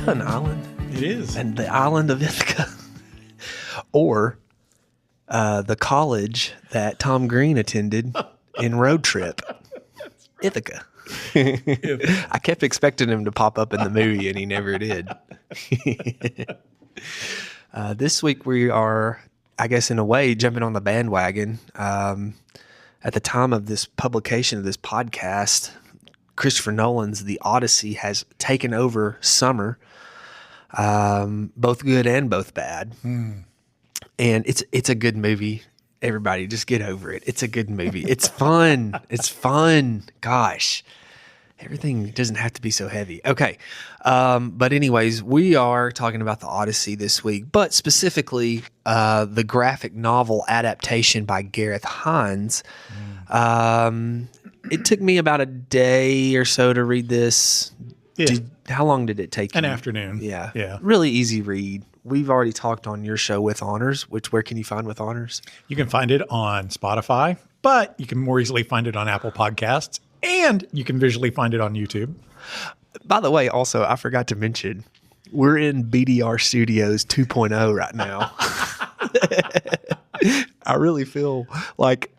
Ithaca an island? It is. And the island of Ithaca. Or the college that Tom Green attended in Road Trip. Ithaca. I kept expecting him to pop up in the movie, and he never did. This week we are, I guess in a way, jumping on the bandwagon. At the time of this publication of this podcast, Christopher Nolan's The Odyssey has taken over summer, both good and both bad. And it's a good movie. Everybody, just get over it. It's a good movie. It's fun. It's fun. Gosh, everything doesn't have to be so heavy. Okay. But anyways, we are talking about the Odyssey this week, but specifically the graphic novel adaptation by Gareth Hinds. It took me about a day or so to read this. Yeah. How long did it take you? An afternoon. Yeah. Really easy read. We've already talked on your show With Honors, where can you find With Honors? You can find it on Spotify, but you can more easily find it on Apple Podcasts, and you can visually find it on YouTube. By the way, also, I forgot to mention, we're in BDR Studios 2.0 right now. I really feel like,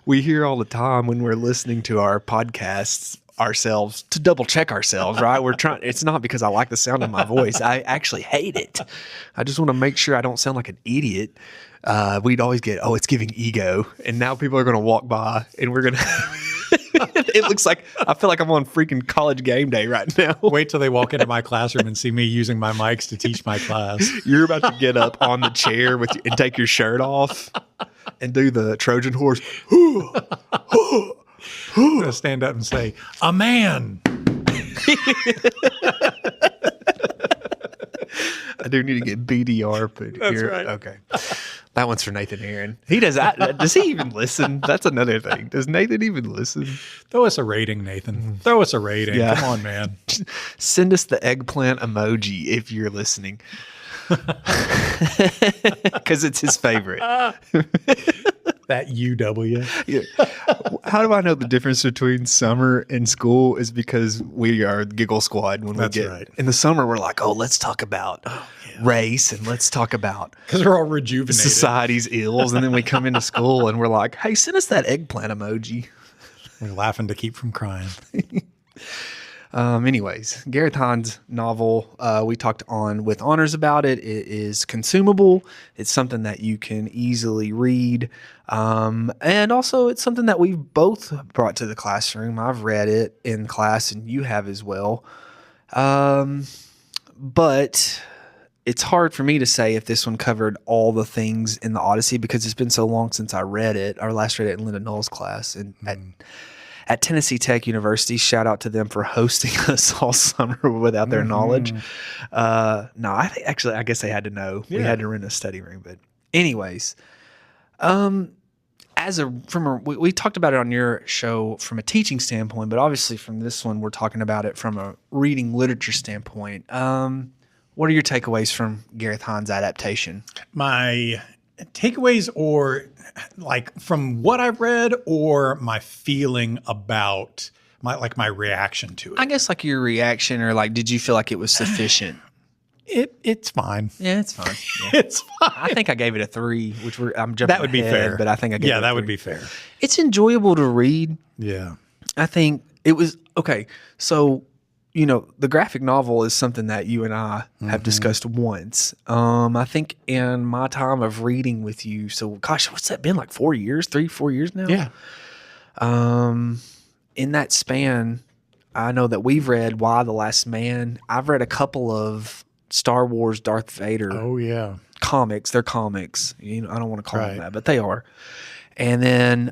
we hear all the time when we're listening to our podcasts ourselves to double check ourselves, right? It's not because I like the sound of my voice. I actually hate it. I just want to make sure I don't sound like an idiot. We'd always get, it's giving ego. And now people are going to walk by and we're going to, it looks like, I feel like I'm on freaking college game day right now. Wait till they walk into my classroom and see me using my mics to teach my class. You're about to get up on the chair and take your shirt off and do the Trojan horse. I'm going to stand up and say, a man. I do need to get BDR put That's here. right. Okay. That one's for Nathan Aaron. He does that. Does he even listen? That's another thing. Does Nathan even listen? Throw us a rating, Nathan. Throw us a rating. Yeah. Come on, man. Send us the eggplant emoji if you're listening. Because it's his favorite. That UW. Yeah. How do I know the difference between summer and school is because we are Giggle Squad when That's we get right. in the summer. We're like, let's talk about race and let's talk about Because we're all rejuvenated. society's ills. And then we come into school and we're like, hey, send us that eggplant emoji. We're laughing to keep from crying. Anyways, Gareth Hinds' novel, we talked on With Honors about it. It is consumable. It's something that you can easily read. And also it's something that we've both brought to the classroom. I've read it in class and you have as well. But it's hard for me to say if this one covered all the things in the Odyssey because it's been so long since I read it. I last read it in Linda Knoll's class and at Tennessee Tech University. Shout out to them for hosting us all summer without their knowledge. I guess they had to know. We had to rent a study room. But anyways, we talked about it on your show from a teaching standpoint, but obviously from this one, we're talking about it from a reading literature standpoint. What are your takeaways from Gareth Hinds' adaptation? My takeaways, or like from what I've read, or my feeling about my reaction to it. I guess like your reaction, or like, did you feel like it was sufficient? It's fine. Yeah, it's fine. Yeah. It's fine. I think I gave it a 3, which I'm jumping That would be ahead, fair. but I think I gave it a 3. that would be fair. It's enjoyable to read. Yeah. I think it was okay. So, the graphic novel is something that you and I have discussed once. I think in my time of reading with you, so gosh, what's that been, like 4 years, 3-4 years now? Yeah. In that span, I know that we've read Why the Last Man. I've read a couple of Star Wars Darth Vader Oh, yeah. comics. They're comics. I don't want to call them that, but they are. And then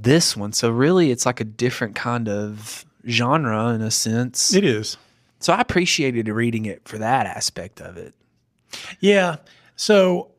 this one. So really, it's like a different kind of genre in a sense. It is. So I appreciated reading it for that aspect of it. Yeah. So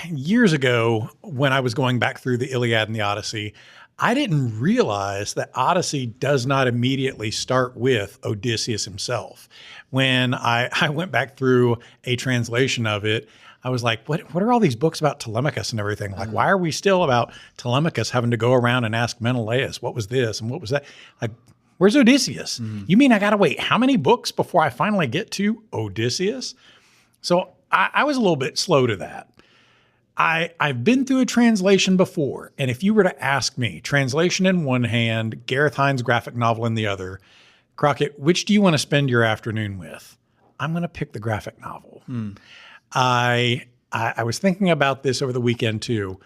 years ago, when I was going back through the Iliad and the Odyssey, I didn't realize that Odyssey does not immediately start with Odysseus himself. When I went back through a translation of it, I was like, what are all these books about Telemachus and everything? Like, why are we still about Telemachus having to go around and ask Menelaus, what was this and what was that? Like, Where's Odysseus? You mean I got to wait how many books before I finally get to Odysseus? So I was a little bit slow to that. I've been through a translation before, and if you were to ask me, translation in one hand, Gareth Hinds graphic novel in the other, Crockett, which do you want to spend your afternoon with? I'm going to pick the graphic novel. I was thinking about this over the weekend too.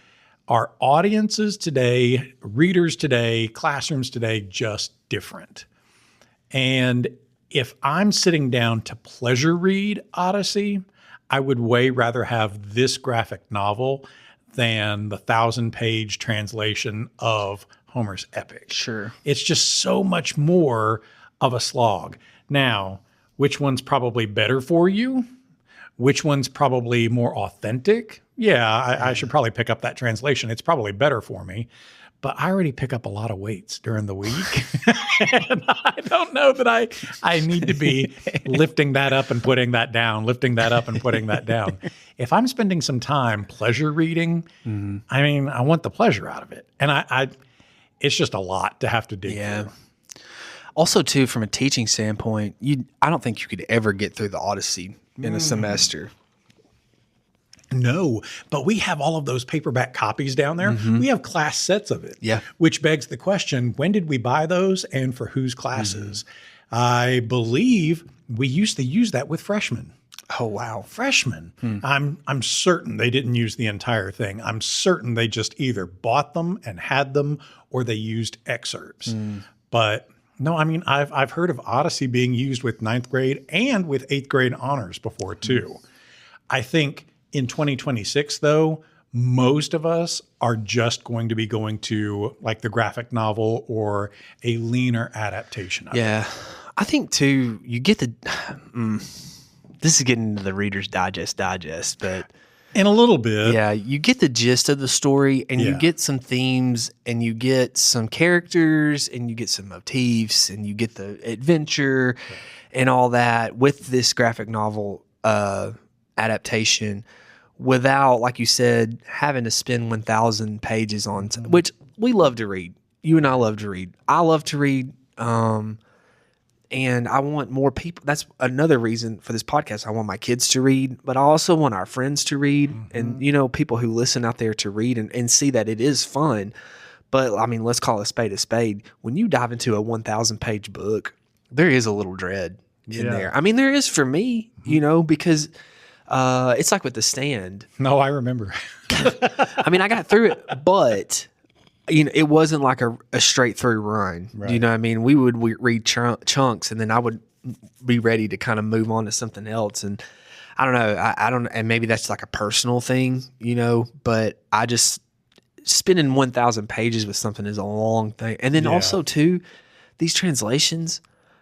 Are audiences today, readers today, classrooms today just different? And if I'm sitting down to pleasure read Odyssey, I would way rather have this graphic novel than the 1,000-page translation of Homer's epic. Sure. It's just so much more of a slog. Now, which one's probably better for you? Which one's probably more authentic? Yeah, I should probably pick up that translation. It's probably better for me. But I already pick up a lot of weights during the week. And I don't know that I need to be lifting that up and putting that down, lifting that up and putting that down. If I'm spending some time pleasure reading, I mean, I want the pleasure out of it. And it's just a lot to have to dig through. Also, too, from a teaching standpoint, I don't think you could ever get through the Odyssey in a semester. No, but we have all of those paperback copies down there. We have class sets of it. Yeah. Which begs the question, when did we buy those and for whose classes? I believe we used to use that with freshmen. Oh, wow. Freshmen. I'm certain they didn't use the entire thing. I'm certain they just either bought them and had them or they used excerpts. But no, I mean, I've heard of Odyssey being used with 9th grade and with 8th grade honors before too. I think in 2026, though, most of us are just going to be going to like the graphic novel or a leaner adaptation of it. I think, too, you get the this is getting into the Reader's Digest, but In a little bit. yeah, you get the gist of the story and you get some themes and you get some characters and you get some motifs and you get the adventure and all that with this graphic novel adaptation without, like you said, having to spend 1,000 pages on, which we love to read. You and I love to read. I love to read. And I want more people. That's another reason for this podcast. I want my kids to read, but I also want our friends to read and, people who listen out there to read and see that it is fun. But I mean, let's call a spade a spade. When you dive into a 1,000 page book, there is a little dread in there. I mean, there is for me, because it's like with The Stand. No, I remember. I mean, I got through it, but it wasn't like a straight through run. Right. You know what I mean? We would read chunks and then I would be ready to kind of move on to something else. And I don't know. I don't, and maybe that's like a personal thing, but I just spending 1,000 pages with something is a long thing. And then also too, these translations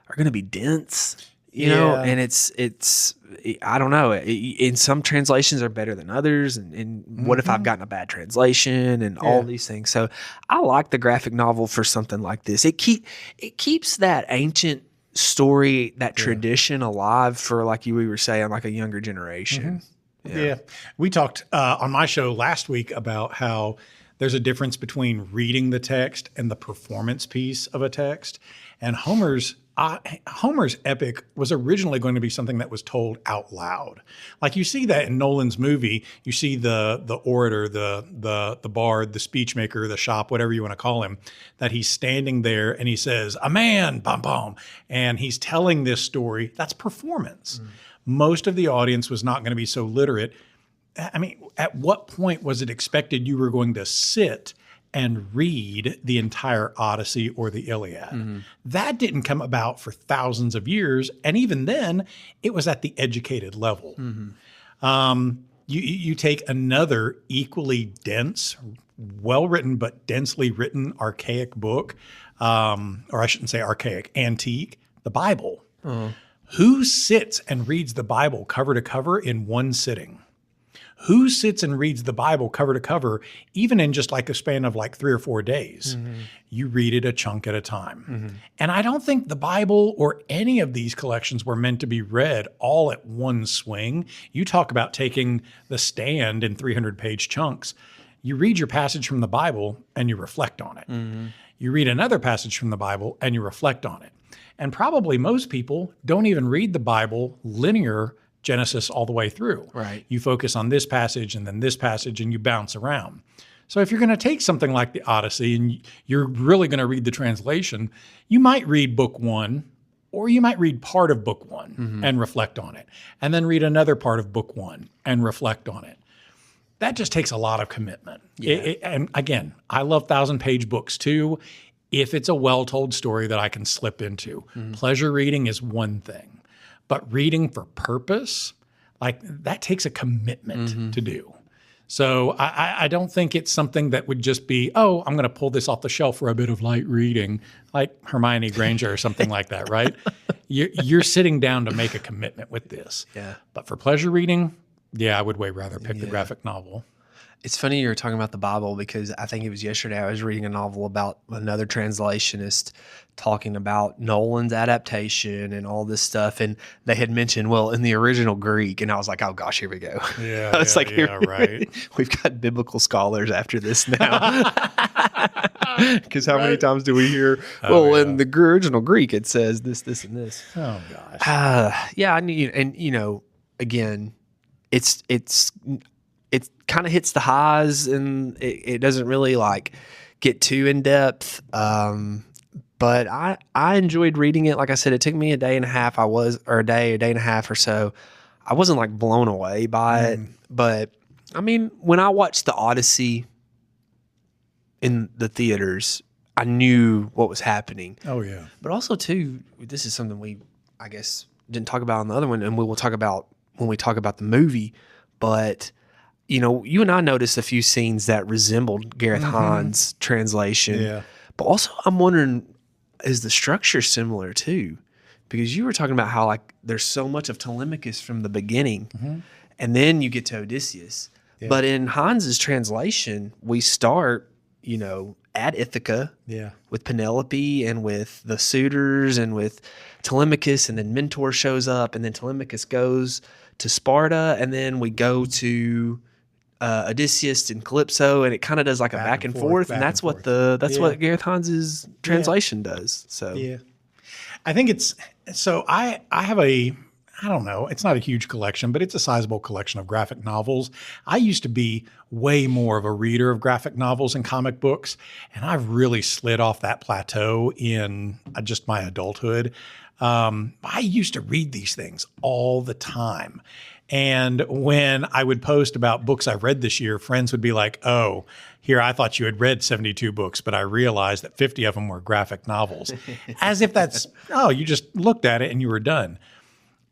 are going to be dense, and it's, I don't know. In some translations are better than others. And what if I've gotten a bad translation and all these things? So I like the graphic novel for something like this. It keeps that ancient story, that tradition alive for, like we were saying, like a younger generation. Yeah. We talked on my show last week about how there's a difference between reading the text and the performance piece of a text. And Homer's epic was originally going to be something that was told out loud. Like you see that in Nolan's movie, you see the orator, the bard, the speech maker, the shop, whatever you want to call him, that he's standing there and he says, "A man, bum bum," and he's telling this story. That's performance. Most of the audience was not going to be so literate. I mean, at what point was it expected you were going to sit and read the entire Odyssey or the Iliad? That didn't come about for thousands of years. And even then, it was at the educated level. You take another equally dense, well-written, but densely written archaic book, or I shouldn't say archaic, antique, the Bible. Who sits and reads the Bible cover to cover in one sitting? Who sits and reads the Bible cover to cover, even in just like a span of like 3 or 4 days? You read it a chunk at a time. And I don't think the Bible or any of these collections were meant to be read all at one swing. You talk about taking The Stand in 300-page chunks. You read your passage from the Bible and you reflect on it. You read another passage from the Bible and you reflect on it. And probably most people don't even read the Bible linear, Genesis all the way through. Right. You focus on this passage and then this passage and you bounce around. So if you're going to take something like the Odyssey and you're really going to read the translation, you might read book 1, or you might read part of book 1 and reflect on it, and then read another part of book 1 and reflect on it. That just takes a lot of commitment. Yeah. And again, I love 1,000-page books too, if it's a well-told story that I can slip into. Pleasure reading is one thing, but reading for purpose, like that takes a commitment to do. So I don't think it's something that would just be, oh, I'm going to pull this off the shelf for a bit of light reading, like Hermione Granger or something like that, right? You're sitting down to make a commitment with this. Yeah. But for pleasure reading, yeah, I would way rather pick the graphic novel. It's funny you were talking about the Bible, because I think it was yesterday I was reading a novel about another translationist talking about Nolan's adaptation and all this stuff. And they had mentioned, well, in the original Greek. And I was like, oh gosh, here we go. Yeah, I was right. We've got biblical scholars after this now. Because how many times do we hear, in the original Greek, it says this, this, and this. Oh gosh. Yeah, I need, and again, it kind of hits the highs, and it doesn't really like get too in depth. But I enjoyed reading it. Like I said, it took me a day and a half. A day and a half or so. I wasn't like blown away by it. But I mean, when I watched the Odyssey in the theaters, I knew what was happening. Oh yeah. But also too, this is something we, I guess, didn't talk about on the other one, and we will talk about when we talk about the movie. But you and I noticed a few scenes that resembled Gareth Hinds' translation. Yeah. But also, I'm wondering, is the structure similar too? Because you were talking about how like there's so much of Telemachus from the beginning, and then you get to Odysseus. Yeah. But in Hinds' translation, we start, at Ithaca with Penelope and with the suitors and with Telemachus, and then Mentor shows up, and then Telemachus goes to Sparta, and then we go to Odysseus and Calypso, and it kind of does like a back and forth, and that's what what Gareth Hinds' translation does. So yeah, I think it's so. I have I don't know, it's not a huge collection, but it's a sizable collection of graphic novels. I used to be way more of a reader of graphic novels and comic books, and I've really slid off that plateau in just my adulthood. I used to read these things all the time. And when I would post about books I've read this year, friends would be like, oh, here, I thought you had read 72 books, but I realized that 50 of them were graphic novels. As if that's, you just looked at it and you were done.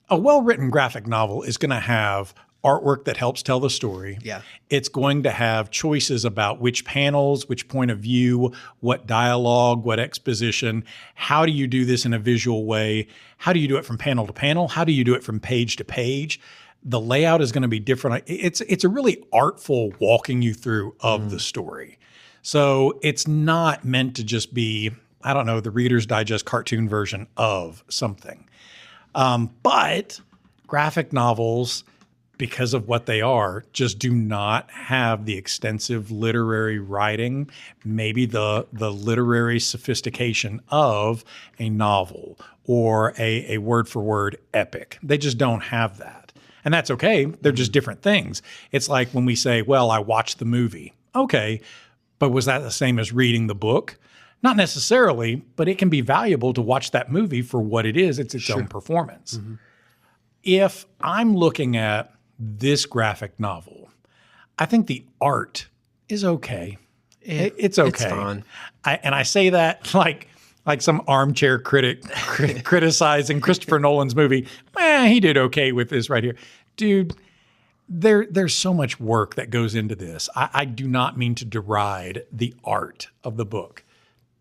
A well-written graphic novel is going to have artwork that helps tell the story. Yeah. It's going to have choices about which panels, which point of view, what dialogue, what exposition. How do you do this in a visual way? How do you do it from panel to panel? How do you do it from page to page? The layout is going to be different. It's a really artful walking you through of the story. So it's not meant to just be, I don't know, the Reader's Digest cartoon version of something. But graphic novels, because of what they are, just do not have the extensive literary writing, maybe the literary sophistication of a novel or a word-for-word epic. They just don't have that. And that's okay. They're just different things. It's like when we say, well, I watched the movie. Okay, but was that the same as reading the book? Not necessarily, but it can be valuable to watch that movie for what it is. It's its own performance. If I'm looking at this graphic novel, I think the art is okay. It's okay. It's fine. And I say that like some armchair critic criticizing Christopher Nolan's movie. He did okay with this right here. Dude, there's so much work that goes into this. I do not mean to deride the art of the book,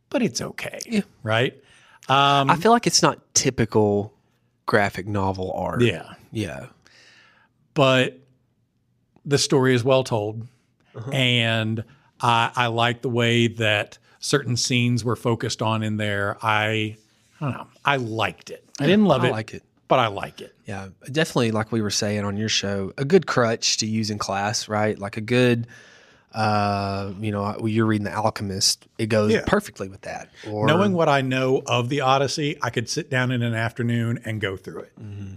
but it's okay, right? I feel like it's not typical graphic novel art. Yeah. But the story is well told, and I like the way that certain scenes were focused on in there. I don't know. I liked it. I didn't love it. I like it. But I like it. Yeah, definitely, like we were saying on your show, a good crutch to use in class, right? Like a good You're reading The Alchemist. It goes perfectly with that. Or, knowing what I know of the Odyssey, I could sit down in an afternoon and go through it. Mm-hmm.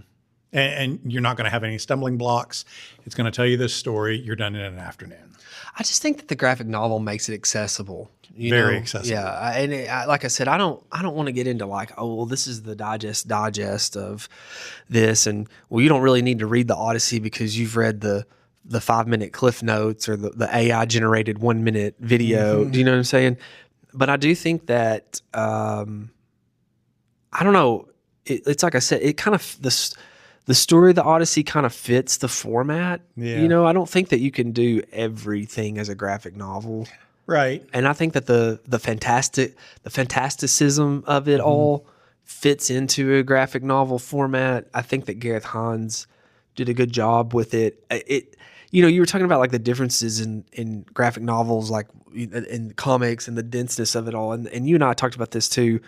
And you're not going to have any stumbling blocks. It's going to tell you this story. You're done in an afternoon. I just think that the graphic novel makes it accessible. Very accessible. Yeah, like I said, I don't want to get into like, oh, well, this is the digest of this, and well, you don't really need to read the Odyssey because you've read the 5-minute cliff notes or the AI generated 1-minute video. Mm-hmm. Do you know what I'm saying? But I do think that I don't know. It's like I said, it kind of the story of the Odyssey kind of fits the format. Yeah. I don't think that you can do everything as a graphic novel. Right. And I think that the fantasticism of it all fits into a graphic novel format. I think that Gareth Hinds did a good job with it. You were talking about like the differences in graphic novels, like in comics and the denseness of it all. And you and I talked about this too.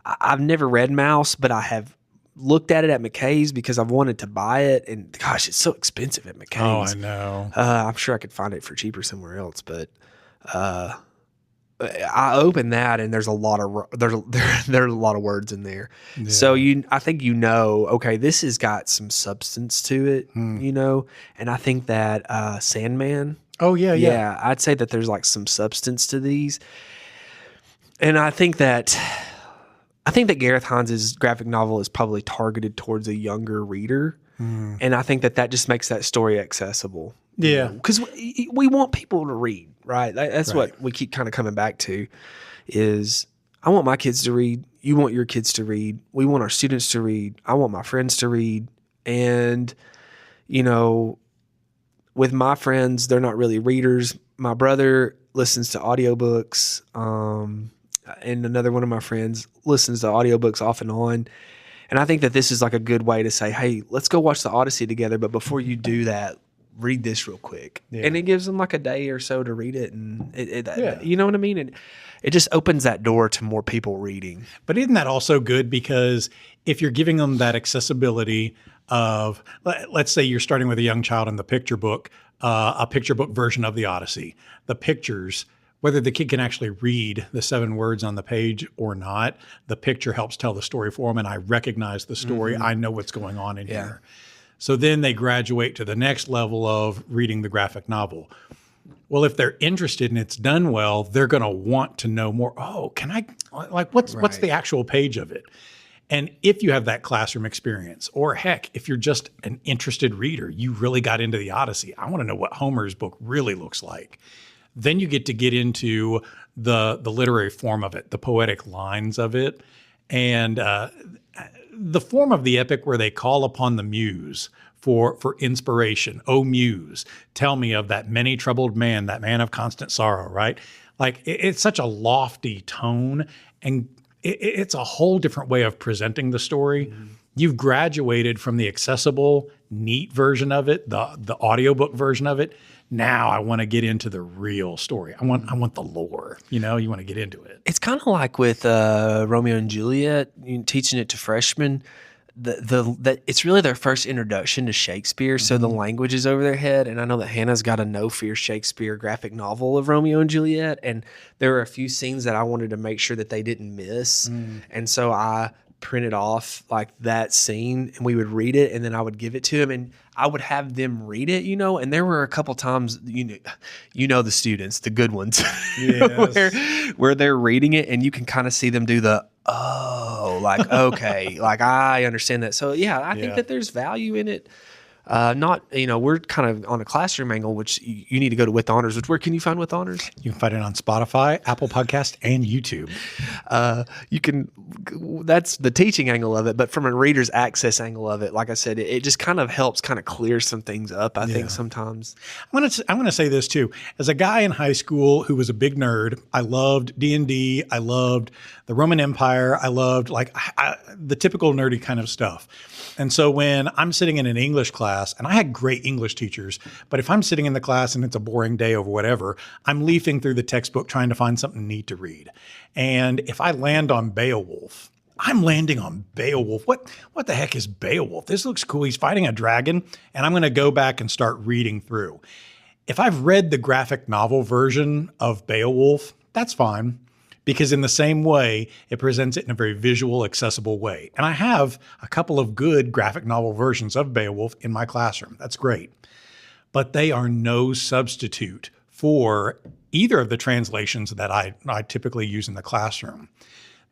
I've never read Mouse, but I have looked at it at McKay's because I've wanted to buy it, and gosh, it's so expensive at McKay's. Oh, I know. I'm sure I could find it for cheaper somewhere else, but I opened that and there's a lot of there are a lot of words in there. Yeah. So I think okay, this has got some substance to it, and I think that Sandman. Oh yeah. I'd say that there's like some substance to these, and I think that Gareth Hinds' graphic novel is probably targeted towards a younger reader. And I think that just makes that story accessible. Yeah. Because we want people to read, right? That's right. What we keep kind of coming back to is I want my kids to read. You want your kids to read. We want our students to read. I want my friends to read. And, with my friends, they're not really readers. My brother listens to audiobooks. And another one of my friends listens to audiobooks off and on. And I think that this is like a good way to say, hey, let's go watch the Odyssey together. But before you do that, read this real quick. Yeah. And it gives them like a day or so to read it. And you know what I mean? And it just opens that door to more people reading. But isn't that also good? Because if you're giving them that accessibility of, let's say you're starting with a young child in the picture book version of the Odyssey, the pictures, whether the kid can actually read the 7 words on the page or not, the picture helps tell the story for them. And I recognize the story. Mm-hmm. I know what's going on in here. So then they graduate to the next level of reading the graphic novel. Well, if they're interested and it's done well, they're going to want to know more. Oh, can I, like, what's the actual page of it? And if you have that classroom experience, or heck, if you're just an interested reader, you really got into the Odyssey. I want to know what Homer's book really looks like. Then you get into the literary form of it, the poetic lines of it, and the form of the epic where they call upon the muse for inspiration. Oh, muse, tell me of that many troubled man, that man of constant sorrow, right? Like it's such a lofty tone, and it's a whole different way of presenting the story. Mm-hmm. You've graduated from the accessible, neat version of it, the audiobook version of it. Now I want to get into the real story. I want the lore. You want to get into it. It's kind of like with Romeo and Juliet, teaching it to freshmen. That it's really their first introduction to Shakespeare, so the language is over their head. And I know that Hannah's got a No Fear Shakespeare graphic novel of Romeo and Juliet, and there are a few scenes that I wanted to make sure that they didn't miss, and so I printed off like that scene, and we would read it, and then I would give it to them, and I would have them read it, and there were a couple times, the students, the good ones, yes. where they're reading it, and you can kind of see them do the, like, okay, like I understand that. So yeah, I think that there's value in it. We're kind of on a classroom angle, which you need to go to With Honors, which where can you find With Honors? You can find it on Spotify, Apple Podcast, and YouTube. That's the teaching angle of it, but from a reader's access angle of it, like I said, it just kind of helps kind of clear some things up, I think sometimes. I'm going to say this too. As a guy in high school who was a big nerd, I loved D&D. I loved the Roman Empire. I loved the typical nerdy kind of stuff. And so when I'm sitting in an English class, and I had great English teachers, but if I'm sitting in the class and it's a boring day or whatever, I'm leafing through the textbook trying to find something neat to read. And if I land on Beowulf, I'm landing on Beowulf. What the heck is Beowulf? This looks cool. He's fighting a dragon, and I'm going to go back and start reading through. if I've read the graphic novel version of Beowulf, that's fine, because in the same way, it presents it in a very visual, accessible way. And I have a couple of good graphic novel versions of Beowulf in my classroom. That's great. But they are no substitute for either of the translations that I typically use in the classroom.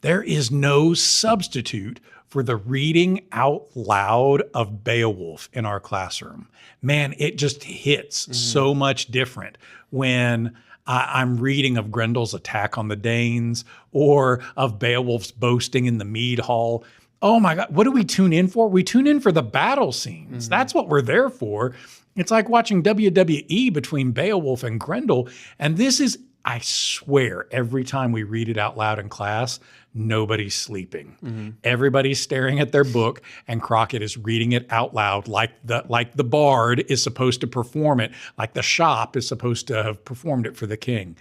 There is no substitute for the reading out loud of Beowulf in our classroom. Man, it just hits so much different when I'm reading of Grendel's attack on the Danes or of Beowulf's boasting in the mead hall. Oh my God, what do we tune in for? We tune in for the battle scenes. That's what we're there for. It's like watching WWE between Beowulf and Grendel. And this is, I swear, every time we read it out loud in class, nobody's sleeping. Everybody's staring at their book, and Crockett is reading it out loud like the bard is supposed to perform it, like the shop is supposed to have performed it for the king.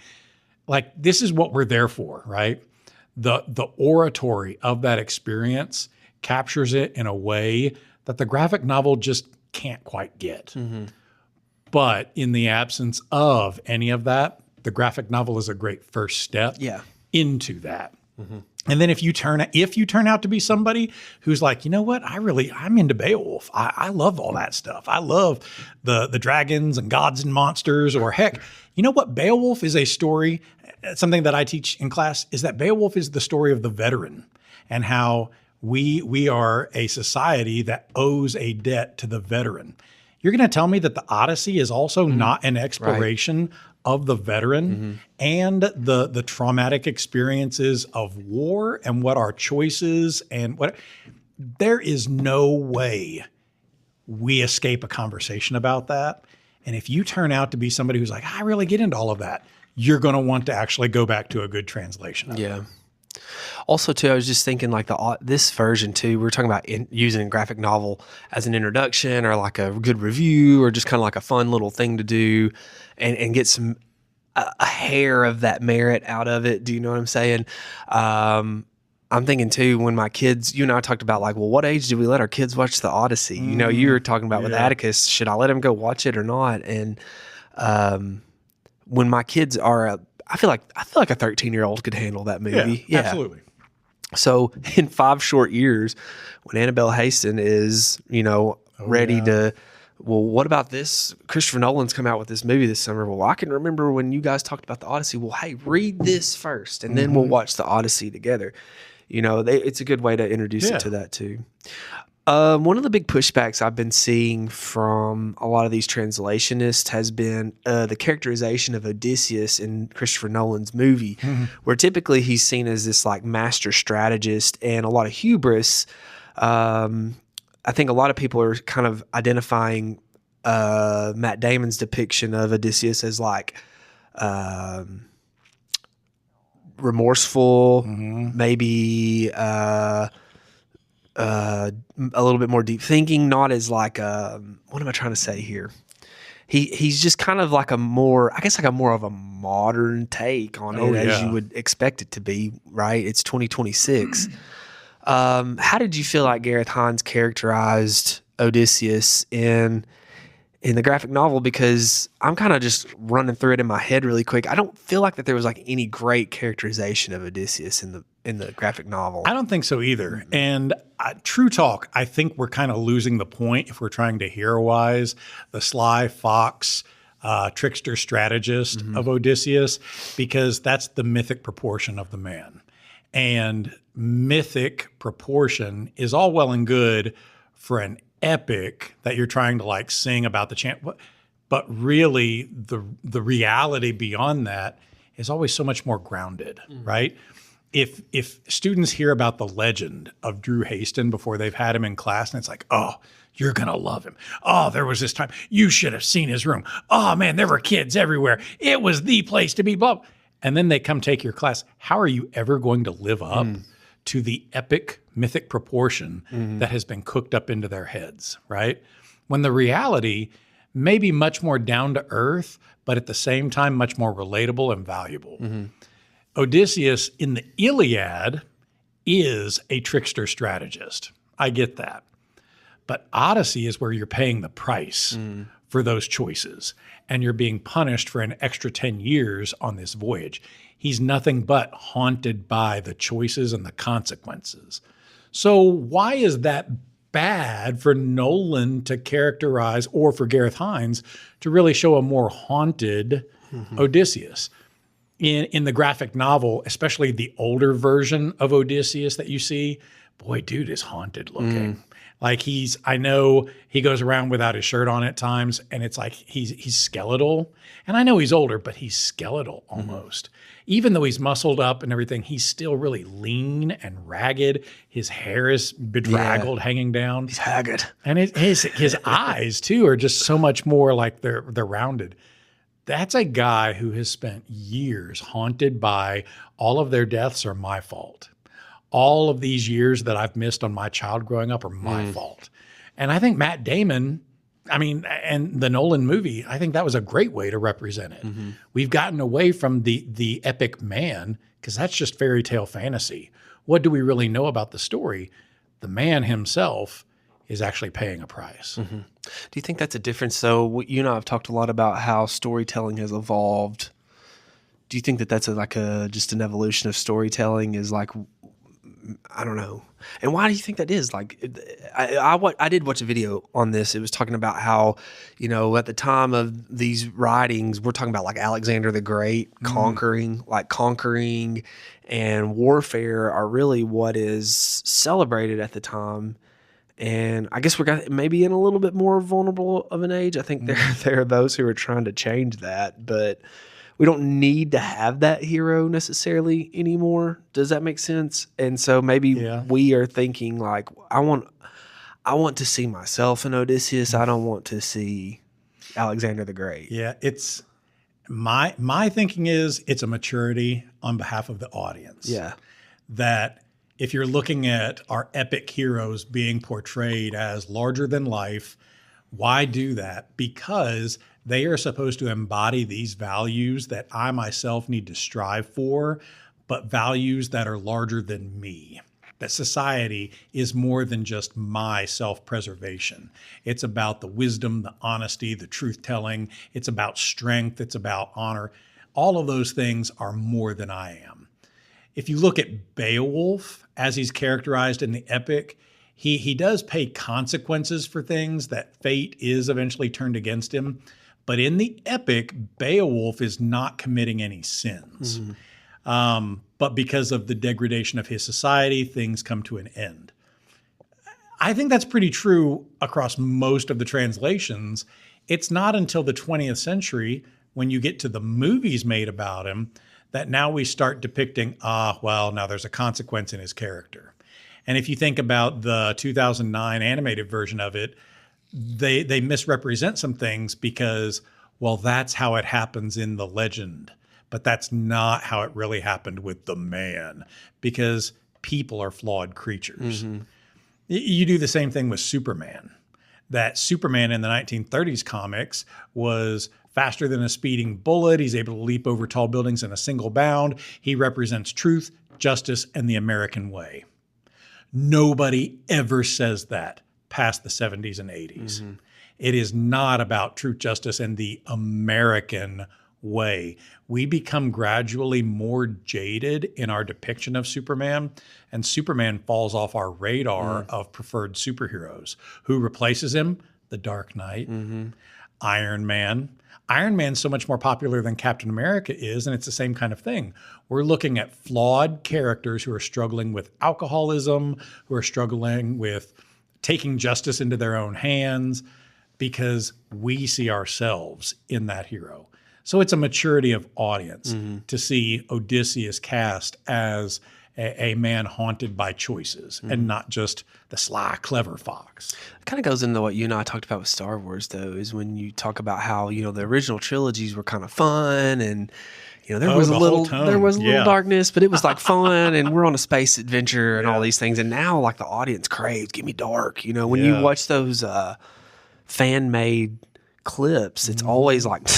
Like, this is what we're there for, right? The oratory of that experience captures it in a way that the graphic novel just can't quite get. But in the absence of any of that, the graphic novel is a great first step into that. And then if you turn out to be somebody who's like, you know what, I'm into Beowulf. I love all that stuff. I love the dragons and gods and monsters, or heck, you know what, Beowulf is a story. Something that I teach in class is that Beowulf is the story of the veteran, and how we are a society that owes a debt to the veteran. You're going to tell me that the Odyssey is also not an exploration of the veteran and the traumatic experiences of war and what our choices and what. There is no way we escape a conversation about that. And if you turn out to be somebody who's like, I really get into all of that, you're going to want to actually go back to a good translation of it. Also, too, I was just thinking, like, this version, too, we were talking about using a graphic novel as an introduction or like a good review or just kind of like a fun little thing to do and get a hair of that merit out of it. Do you know what I'm saying? I'm thinking, too, when my kids, you and I talked about, like, well, what age do we let our kids watch the Odyssey? You know, you were talking about with Atticus, should I let him go watch it or not? And when my kids are I feel like a 13-year-old could handle that movie. Yeah, absolutely. So in 5 short years, when Annabelle Haston is, ready to, well, what about this? Christopher Nolan's come out with this movie this summer. Well, I can remember when you guys talked about the Odyssey. Well, hey, read this first, and then we'll watch the Odyssey together. It's a good way to introduce it to that too. One of the big pushbacks I've been seeing from a lot of these translationists has been the characterization of Odysseus in Christopher Nolan's movie, where typically he's seen as this like master strategist and a lot of hubris. I think a lot of people are kind of identifying Matt Damon's depiction of Odysseus as like remorseful, maybe a little bit more deep thinking, not as like what am I trying to say here? He's just kind of like a more of a modern take on it, as you would expect it to be, right? It's 2026. How did you feel like Gareth Hinds characterized Odysseus in the graphic novel? Because I'm kind of just running through it in my head really quick. I don't feel like that there was like any great characterization of Odysseus in the graphic novel. I don't think so either. And true talk, I think we're kind of losing the point if we're trying to heroize the sly fox, trickster strategist of Odysseus, because that's the mythic proportion of the man. And mythic proportion is all well and good for an epic that you're trying to like sing about the chant, but really the reality beyond that is always so much more grounded, right? If students hear about the legend of Drew Haston before they've had him in class, and it's like, oh, you're going to love him. Oh, there was this time. You should have seen his room. Oh, man, there were kids everywhere. It was the place to be. Blah. And then they come take your class. How are you ever going to live up to the epic mythic proportion that has been cooked up into their heads, right? When the reality may be much more down to earth, but at the same time, much more relatable and valuable. Odysseus in the Iliad is a trickster strategist. I get that. But Odyssey is where you're paying the price for those choices, and you're being punished for an extra 10 years on this voyage. He's nothing but haunted by the choices and the consequences. So why is that bad for Nolan to characterize, or for Gareth Hinds to really show a more haunted Odysseus? In the graphic novel, especially the older version of Odysseus that you see, boy, dude is haunted looking. Like I know he goes around without his shirt on at times, and it's like he's skeletal. And I know he's older, but he's skeletal almost. Even though he's muscled up and everything, he's still really lean and ragged. His hair is bedraggled, hanging down. He's haggard. And his eyes, too, are just so much more like they're rounded. That's a guy who has spent years haunted by all of their deaths are my fault. All of these years that I've missed on my child growing up are my fault. And I think Matt Damon, and the Nolan movie, I think that was a great way to represent it. We've gotten away from the epic man, because that's just fairy tale fantasy. What do we really know about the story? The man himself is actually paying a price. Do you think that's a difference? So you and I have talked a lot about how storytelling has evolved. Do you think that that's just an evolution of storytelling? Is like, I don't know. And why do you think that is? Like, I did watch a video on this. It was talking about how, at the time of these writings, we're talking about like Alexander the Great conquering and warfare are really what is celebrated at the time. And I guess we're maybe in a little bit more vulnerable of an age. I think there are those who are trying to change that, but we don't need to have that hero necessarily anymore. Does that make sense? And so maybe we are thinking like, I want to see myself in Odysseus. I don't want to see Alexander the Great. Yeah, it's my thinking is it's a maturity on behalf of the audience. Yeah. That if you're looking at our epic heroes being portrayed as larger than life, why do that? Because they are supposed to embody these values that I myself need to strive for, but values that are larger than me. That society is more than just my self-preservation. It's about the wisdom, the honesty, the truth-telling. It's about strength. It's about honor. All of those things are more than I am. If you look at Beowulf, as he's characterized in the epic, he does pay consequences for things that fate is eventually turned against him. But in the epic, Beowulf is not committing any sins. But because of the degradation of his society, things come to an end. I think that's pretty true across most of the translations. It's not until the 20th century, when you get to the movies made about him, that now we start depicting, now there's a consequence in his character. And if you think about the 2009 animated version of it, they misrepresent some things because, that's how it happens in the legend. But that's not how it really happened with the man, because people are flawed creatures. You do the same thing with Superman. That Superman in the 1930s comics was faster than a speeding bullet. He's able to leap over tall buildings in a single bound. He represents truth, justice, and the American way. Nobody ever says that past the 70s and 80s. It is not about truth, justice, and the American way. We become gradually more jaded in our depiction of Superman, and Superman falls off our radar of preferred superheroes. Who replaces him? The Dark Knight, Iron Man. Iron Man's so much more popular than Captain America is, and it's the same kind of thing. We're looking at flawed characters who are struggling with alcoholism, who are struggling with taking justice into their own hands, because we see ourselves in that hero. So it's a maturity of audience to see Odysseus cast as a man haunted by choices and not just the sly, clever fox. It kind of goes into what you and I talked about with Star Wars, though, is when you talk about how, the original trilogies were kind of fun and, there was a little darkness, but it was like fun and we're on a space adventure and all these things. And now like the audience craves, give me dark, when you watch those fan-made clips, it's always like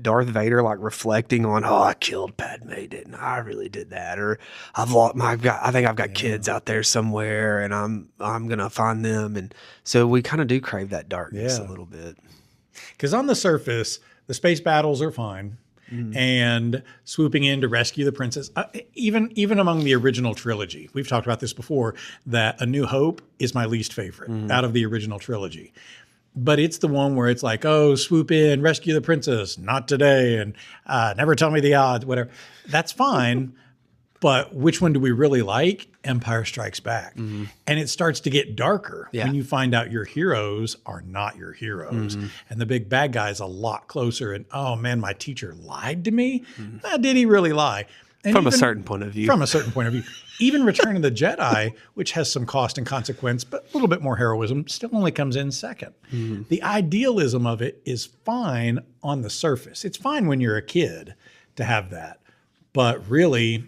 Darth Vader like reflecting on, I killed Padme, didn't I? I really did that, or I think I've got kids out there somewhere, and I'm gonna find them, and so we kind of do crave that darkness a little bit. Because on the surface, the space battles are fine. And swooping in to rescue the princess, even among the original trilogy, we've talked about this before, that A New Hope is my least favorite out of the original trilogy. But it's the one where it's like, oh, swoop in, rescue the princess, not today, and never tell me the odds, whatever. That's fine. But which one do we really like? Empire Strikes Back. And it starts to get darker when you find out your heroes are not your heroes. And the big bad guy is a lot closer. And, oh, man, my teacher lied to me? Did he really lie? And From a certain point of view. From a certain point of view. Even Return of the Jedi, which has some cost and consequence, but a little bit more heroism, still only comes in second. The idealism of it is fine on the surface. It's fine when you're a kid to have that. But really,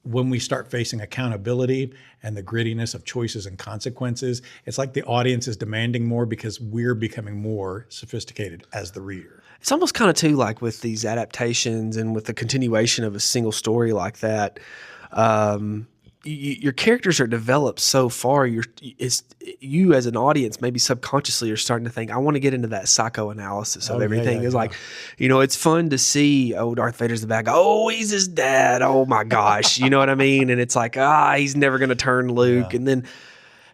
when we start facing accountability and the grittiness of choices and consequences, it's like the audience is demanding more because we're becoming more sophisticated as the reader. It's almost kind of too like with these adaptations and with the continuation of a single story like that. Your characters are developed so far. You as an audience, maybe subconsciously, are starting to think, I want to get into that psychoanalysis of everything. It's like, it's fun to see, oh, Darth Vader's the bad guy. Oh, he's his dad. Oh my gosh. You know what I mean? And it's like, he's never going to turn Luke. And then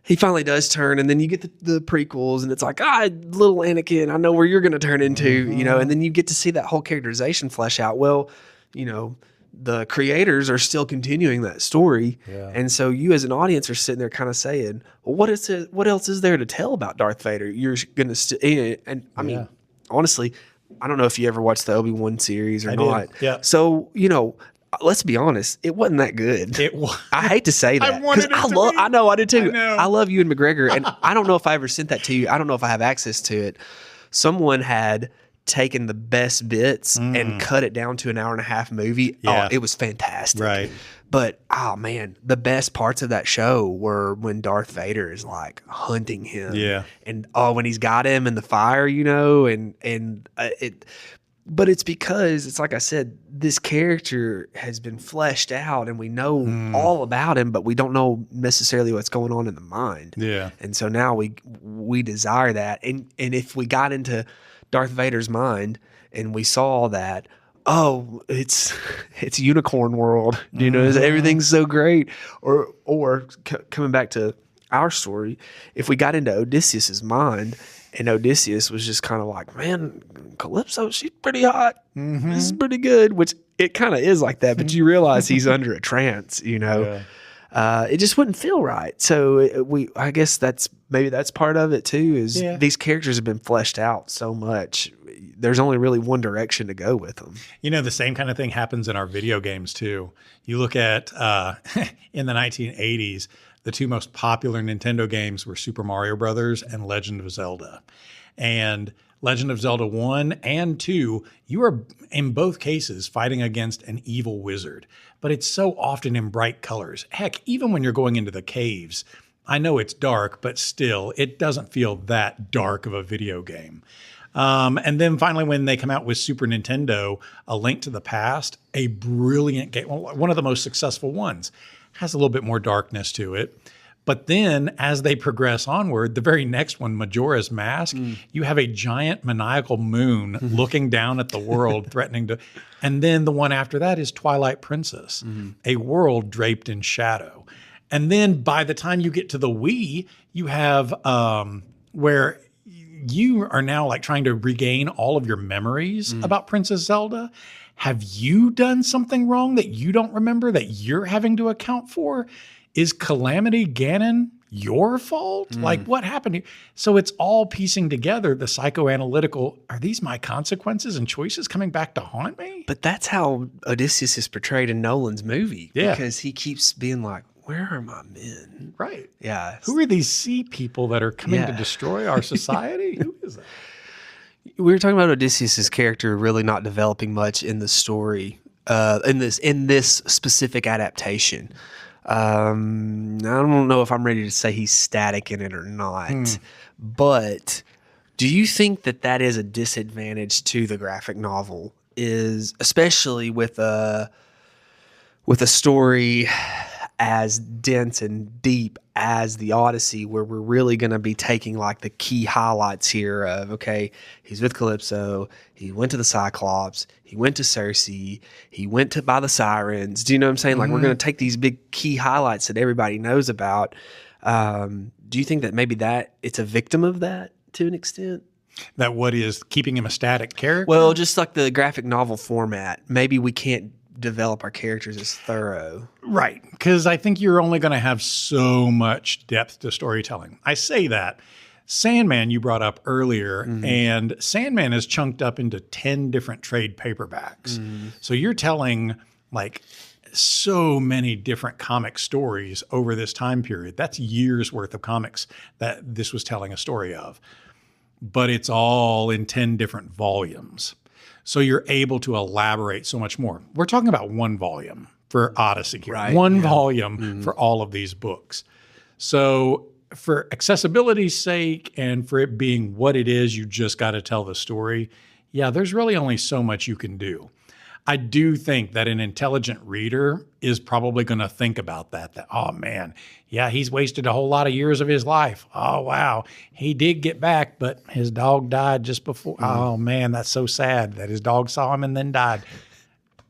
he finally does turn. And then you get the prequels and it's like, little Anakin, I know where you're going to turn into, and then you get to see that whole characterization flesh out. Well, the creators are still continuing that story. And so you as an audience are sitting there kind of saying, well, what else is there to tell about Darth Vader? You're going to I mean, honestly, I don't know if you ever watched the Obi-Wan series or not. Yeah. So, let's be honest, it wasn't that good. I hate to say that. I know, I did too. I love Ewan McGregor, and I don't know if I ever sent that to you. I don't know if I have access to it. Someone had taken the best bits and cut it down to an 1.5-hour movie. Oh, it was fantastic. Right. But, man, the best parts of that show were when Darth Vader is like hunting him. Yeah. And when he's got him in the fire, but it's because it's like I said, this character has been fleshed out and we know all about him, but we don't know necessarily what's going on in the mind. Yeah. And so now we desire that. And if we got into Darth Vader's mind and we saw that, it's unicorn world, everything's so great. Or coming back to our story, if we got into Odysseus's mind and Odysseus was just kind of like, man, Calypso, she's pretty hot. This is pretty good, which it kind of is like that, but you realize he's under a trance, it just wouldn't feel right. So I guess that's part of it too, is these characters have been fleshed out so much. There's only really one direction to go with them. The same kind of thing happens in our video games too. You look at, in the 1980s, the two most popular Nintendo games were Super Mario Brothers and Legend of Zelda. And Legend of Zelda 1 and 2, you are in both cases fighting against an evil wizard. But it's so often in bright colors. Heck, even when you're going into the caves, I know it's dark, but still, it doesn't feel that dark of a video game. And then finally, when they come out with Super Nintendo, A Link to the Past, a brilliant game, one of the most successful ones, has a little bit more darkness to it. But then as they progress onward, the very next one, Majora's Mask, you have a giant maniacal moon looking down at the world, threatening to. And then the one after that is Twilight Princess, a world draped in shadow. And then by the time you get to the Wii, you have where you are now like trying to regain all of your memories about Princess Zelda. Have you done something wrong that you don't remember that you're having to account for? Is Calamity Ganon your fault? Like, what happened here? So it's all piecing together the psychoanalytical, are these my consequences and choices coming back to haunt me? But that's how Odysseus is portrayed in Nolan's movie. Yeah. Because he keeps being like, where are my men? Right. Yeah. Who are these sea people that are coming to destroy our society? Who is that? We were talking about Odysseus's character really not developing much in the story, in this specific adaptation. I don't know if I'm ready to say he's static in it or not, but do you think that is a disadvantage to the graphic novel? Is especially with a story as dense and deep as the Odyssey, where we're really going to be taking like the key highlights here of, okay, he's with Calypso, he went to the Cyclops, he went to Circe, he went to by the Sirens. Do you know what I'm saying? Like we're going to take these big key highlights that everybody knows about. Do you think that maybe that it's a victim of that to an extent? That what is keeping him a static character? Well, just like the graphic novel format, maybe we can't develop our characters as thorough. Right, because I think you're only going to have so much depth to storytelling. I say that. Sandman you brought up earlier, and Sandman is chunked up into 10 different trade paperbacks. So you're telling like so many different comic stories over this time period. That's years worth of comics that this was telling a story of. But it's all in 10 different volumes. So you're able to elaborate so much more. We're talking about one volume for Odyssey here, right, one volume for all of these books. So for accessibility's sake and for it being what it is, you just got to tell the story. Yeah, there's really only so much you can do. I do think that an intelligent reader is probably going to think about that, oh man, yeah, he's wasted a whole lot of years of his life. Oh, wow. He did get back, but his dog died just before. Oh man, that's so sad that his dog saw him and then died.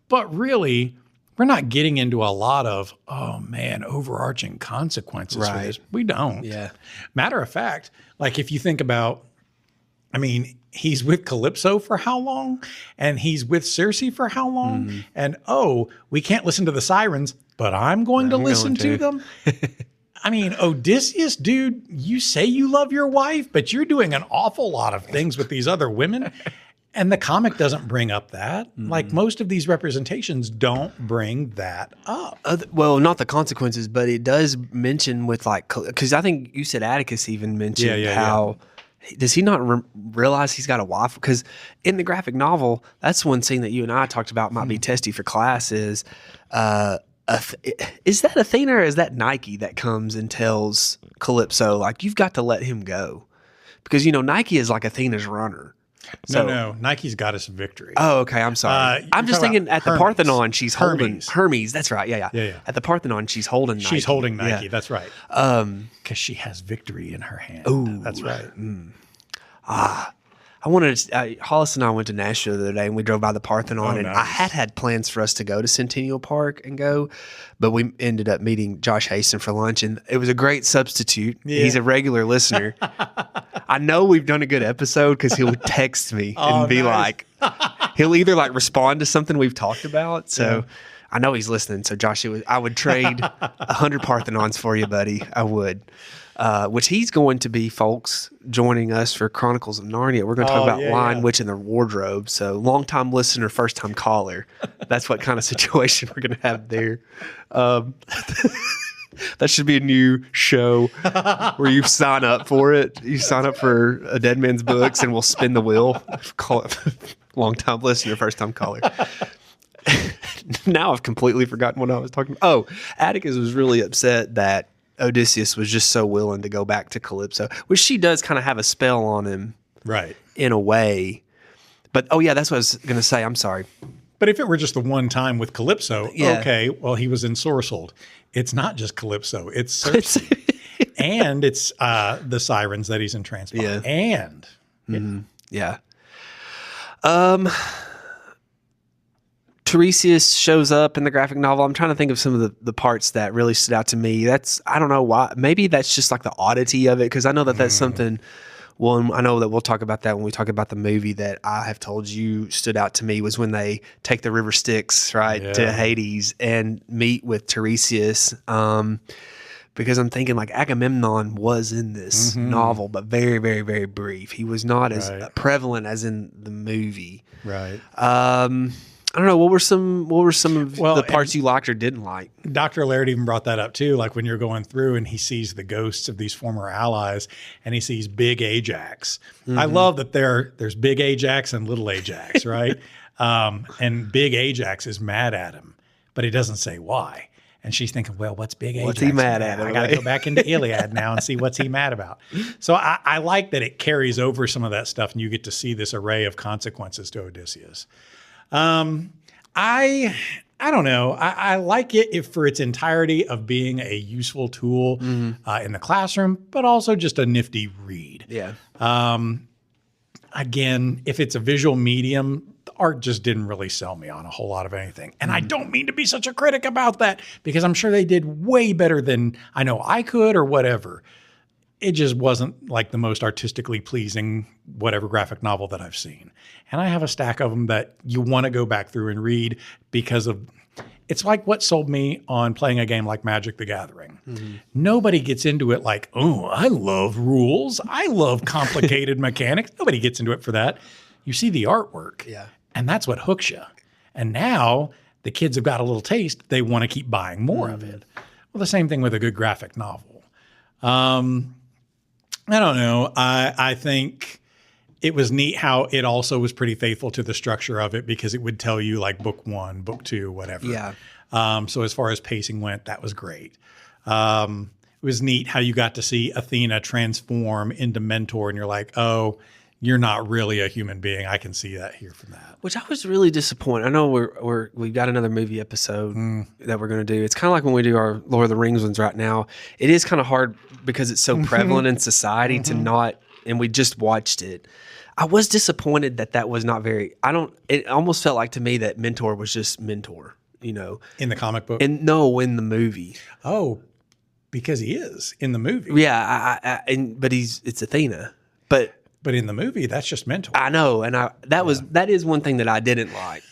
But really, we're not getting into a lot of, oh man, overarching consequences for this. We don't. Yeah. Matter of fact, like if you think about, I mean, he's with Calypso for how long? And he's with Circe for how long? And we can't listen to the Sirens, but I'm going to listen to them. I mean, Odysseus, dude, you say you love your wife, but you're doing an awful lot of things with these other women. And the comic doesn't bring up that. Like most of these representations don't bring that up. Well, not the consequences, but it does mention with like, because I think you said Atticus even mentioned how... Does he not realize he's got a wife? Because in the graphic novel, that's one scene that you and I talked about might be testy for class is that Athena or is that Nike that comes and tells Calypso, like, you've got to let him go? Because, you know, Nike is like Athena's runner. So, no, Nike's Goddess of Victory. Oh, okay. I'm sorry. I'm just thinking at the Parthenon, she's holding Hermes. That's right. Yeah. At the Parthenon, she's holding Nike. She's holding Nike. Yeah. That's right. Because she has victory in her hand. Oh, that's right. I wanted to, Hollis and I went to Nashville the other day and we drove by the Parthenon and I had plans for us to go to Centennial Park and go, but we ended up meeting Josh Haston for lunch and it was a great substitute. Yeah. He's a regular listener. I know we've done a good episode because he'll text me and be like, he'll either like respond to something we've talked about. So I know he's listening. So Josh, I would trade 100 Parthenons for you, buddy. I would. Which he's going to be, folks, joining us for Chronicles of Narnia. We're going to talk about Lion, Witch, and the Wardrobe. So long-time listener, first-time caller. That's what kind of situation we're going to have there. That should be a new show where you sign up for it. You sign up for a Deadman's books, and we'll spin the wheel. Call it long-time listener, first-time caller. Now I've completely forgotten what I was talking about. Oh, Atticus was really upset that Odysseus was just so willing to go back to Calypso, which she does kind of have a spell on him. Right. In a way. But, that's what I was going to say. I'm sorry. But if it were just the one time with Calypso, okay, well, he was ensorcelled. It's not just Calypso. It's Circe. And it's the Sirens that he's entranced by. Yeah. And. Yeah. Tiresias shows up in the graphic novel. I'm trying to think of some of the parts that really stood out to me. I don't know why. Maybe that's just like the oddity of it, because I know that that's something. Well, I know that we'll talk about that when we talk about the movie that I have told you stood out to me was when they take the river Styx, right, to Hades and meet with Tiresias. Because I'm thinking like Agamemnon was in this novel, but very, very, very brief. He was not as prevalent as in the movie. Right. I don't know. What were some of the parts you liked or didn't like? Dr. Laird even brought that up too. Like when you're going through and he sees the ghosts of these former allies and he sees Big Ajax. I love that there's Big Ajax and Little Ajax, right? And Big Ajax is mad at him, but he doesn't say why. And she's thinking, well, what's Big Ajax? What's he mad at? I got to go back into Iliad now and see what's he mad about. So I like that it carries over some of that stuff and you get to see this array of consequences to Odysseus. I I don't know. I like it if for its entirety of being a useful tool in the classroom, but also just a nifty read. Yeah. Again, if it's a visual medium, the art just didn't really sell me on a whole lot of anything. And I don't mean to be such a critic about that, because I'm sure they did way better than I know I could or whatever. It just wasn't like the most artistically pleasing whatever graphic novel that I've seen. And I have a stack of them that you want to go back through and read because of, it's like what sold me on playing a game like Magic the Gathering. Nobody gets into it like, oh, I love rules. I love complicated mechanics. Nobody gets into it for that. You see the artwork. Yeah. And that's what hooks you. And now the kids have got a little taste. They want to keep buying more of it. Well, the same thing with a good graphic novel. I don't know. I think it was neat how it also was pretty faithful to the structure of it, because it would tell you like book 1, book 2, whatever. Yeah. So as far as pacing went, that was great. It was neat how you got to see Athena transform into Mentor, and you're like, oh, you're not really a human being. I can see that here from that. Which I was really disappointed. I know we've got another movie episode that we're going to do. It's kind of like when we do our Lord of the Rings ones right now. It is kind of hard because it's so prevalent in society to not, and we just watched it. I was disappointed that was not very, it almost felt like to me that Mentor was just Mentor, you know. In the comic book? And no, in the movie. Oh, because he is in the movie. Yeah, but it's Athena. But in the movie, that's just Mentor. I know, and that is one thing that I didn't like.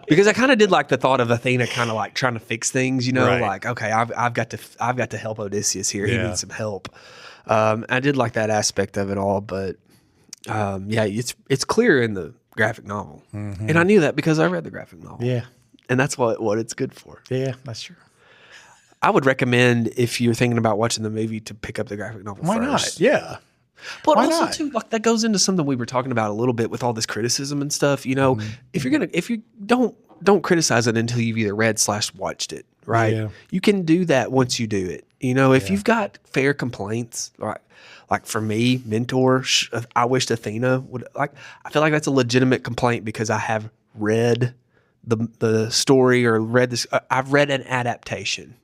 Because I kind of did like the thought of Athena kind of like trying to fix things, you know, like, okay, I've got to help Odysseus here. He needs some help. I did like that aspect of it all, but it's clear in the graphic novel, and I knew that because I read the graphic novel. Yeah, and that's what it's good for. Yeah, that's true. I would recommend, if you're thinking about watching the movie, to pick up the graphic novel Why first. not? Yeah. But Why also not? too, like that goes into something we were talking about a little bit with all this criticism and stuff. You know, if you don't criticize it until you've either read / watched it, right? Yeah. You can do that once you do it. You know, if you've got fair complaints, like for me, Mentor, I wished Athena would like. I feel like that's a legitimate complaint because I have read the story or read this. I've read an adaptation.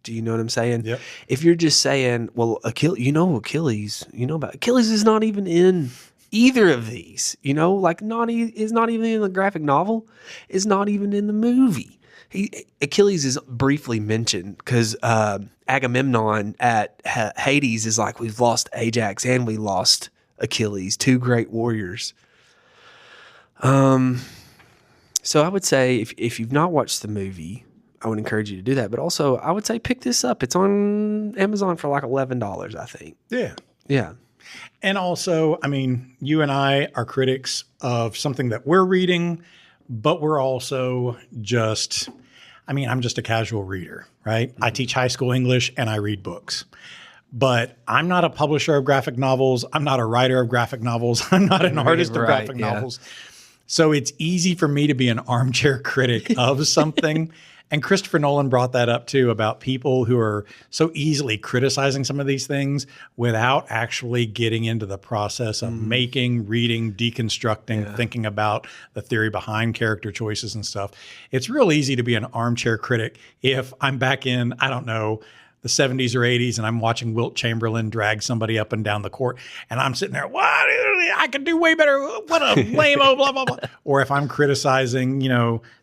Do you know what I'm saying? Yep. If you're just saying, well, Achilles, about Achilles is not even in either of these, you know, like is not even in the graphic novel, is not even in the movie. Achilles is briefly mentioned because Agamemnon at Hades is like, we've lost Ajax and we lost Achilles, 2 great warriors. So I would say if you've not watched the movie, I would encourage you to do that. But also, I would say pick this up. It's on Amazon for like $11, I think. Yeah. Yeah. And also, I mean, you and I are critics of something that we're reading, but we're also just, I'm just a casual reader, right? I teach high school English and I read books. But I'm not a publisher of graphic novels. I'm not a writer of graphic novels. I'm not an artist of graphic novels. So it's easy for me to be an armchair critic of something. And Christopher Nolan brought that up too, about people who are so easily criticizing some of these things without actually getting into the process of making, reading, deconstructing, thinking about the theory behind character choices and stuff. It's real easy to be an armchair critic if I'm back in, I don't know, the 70s or 80s, and I'm watching Wilt Chamberlain drag somebody up and down the court, and I'm sitting there, what? I could do way better. What a lame-o, blah, blah, blah. Or if I'm criticizing,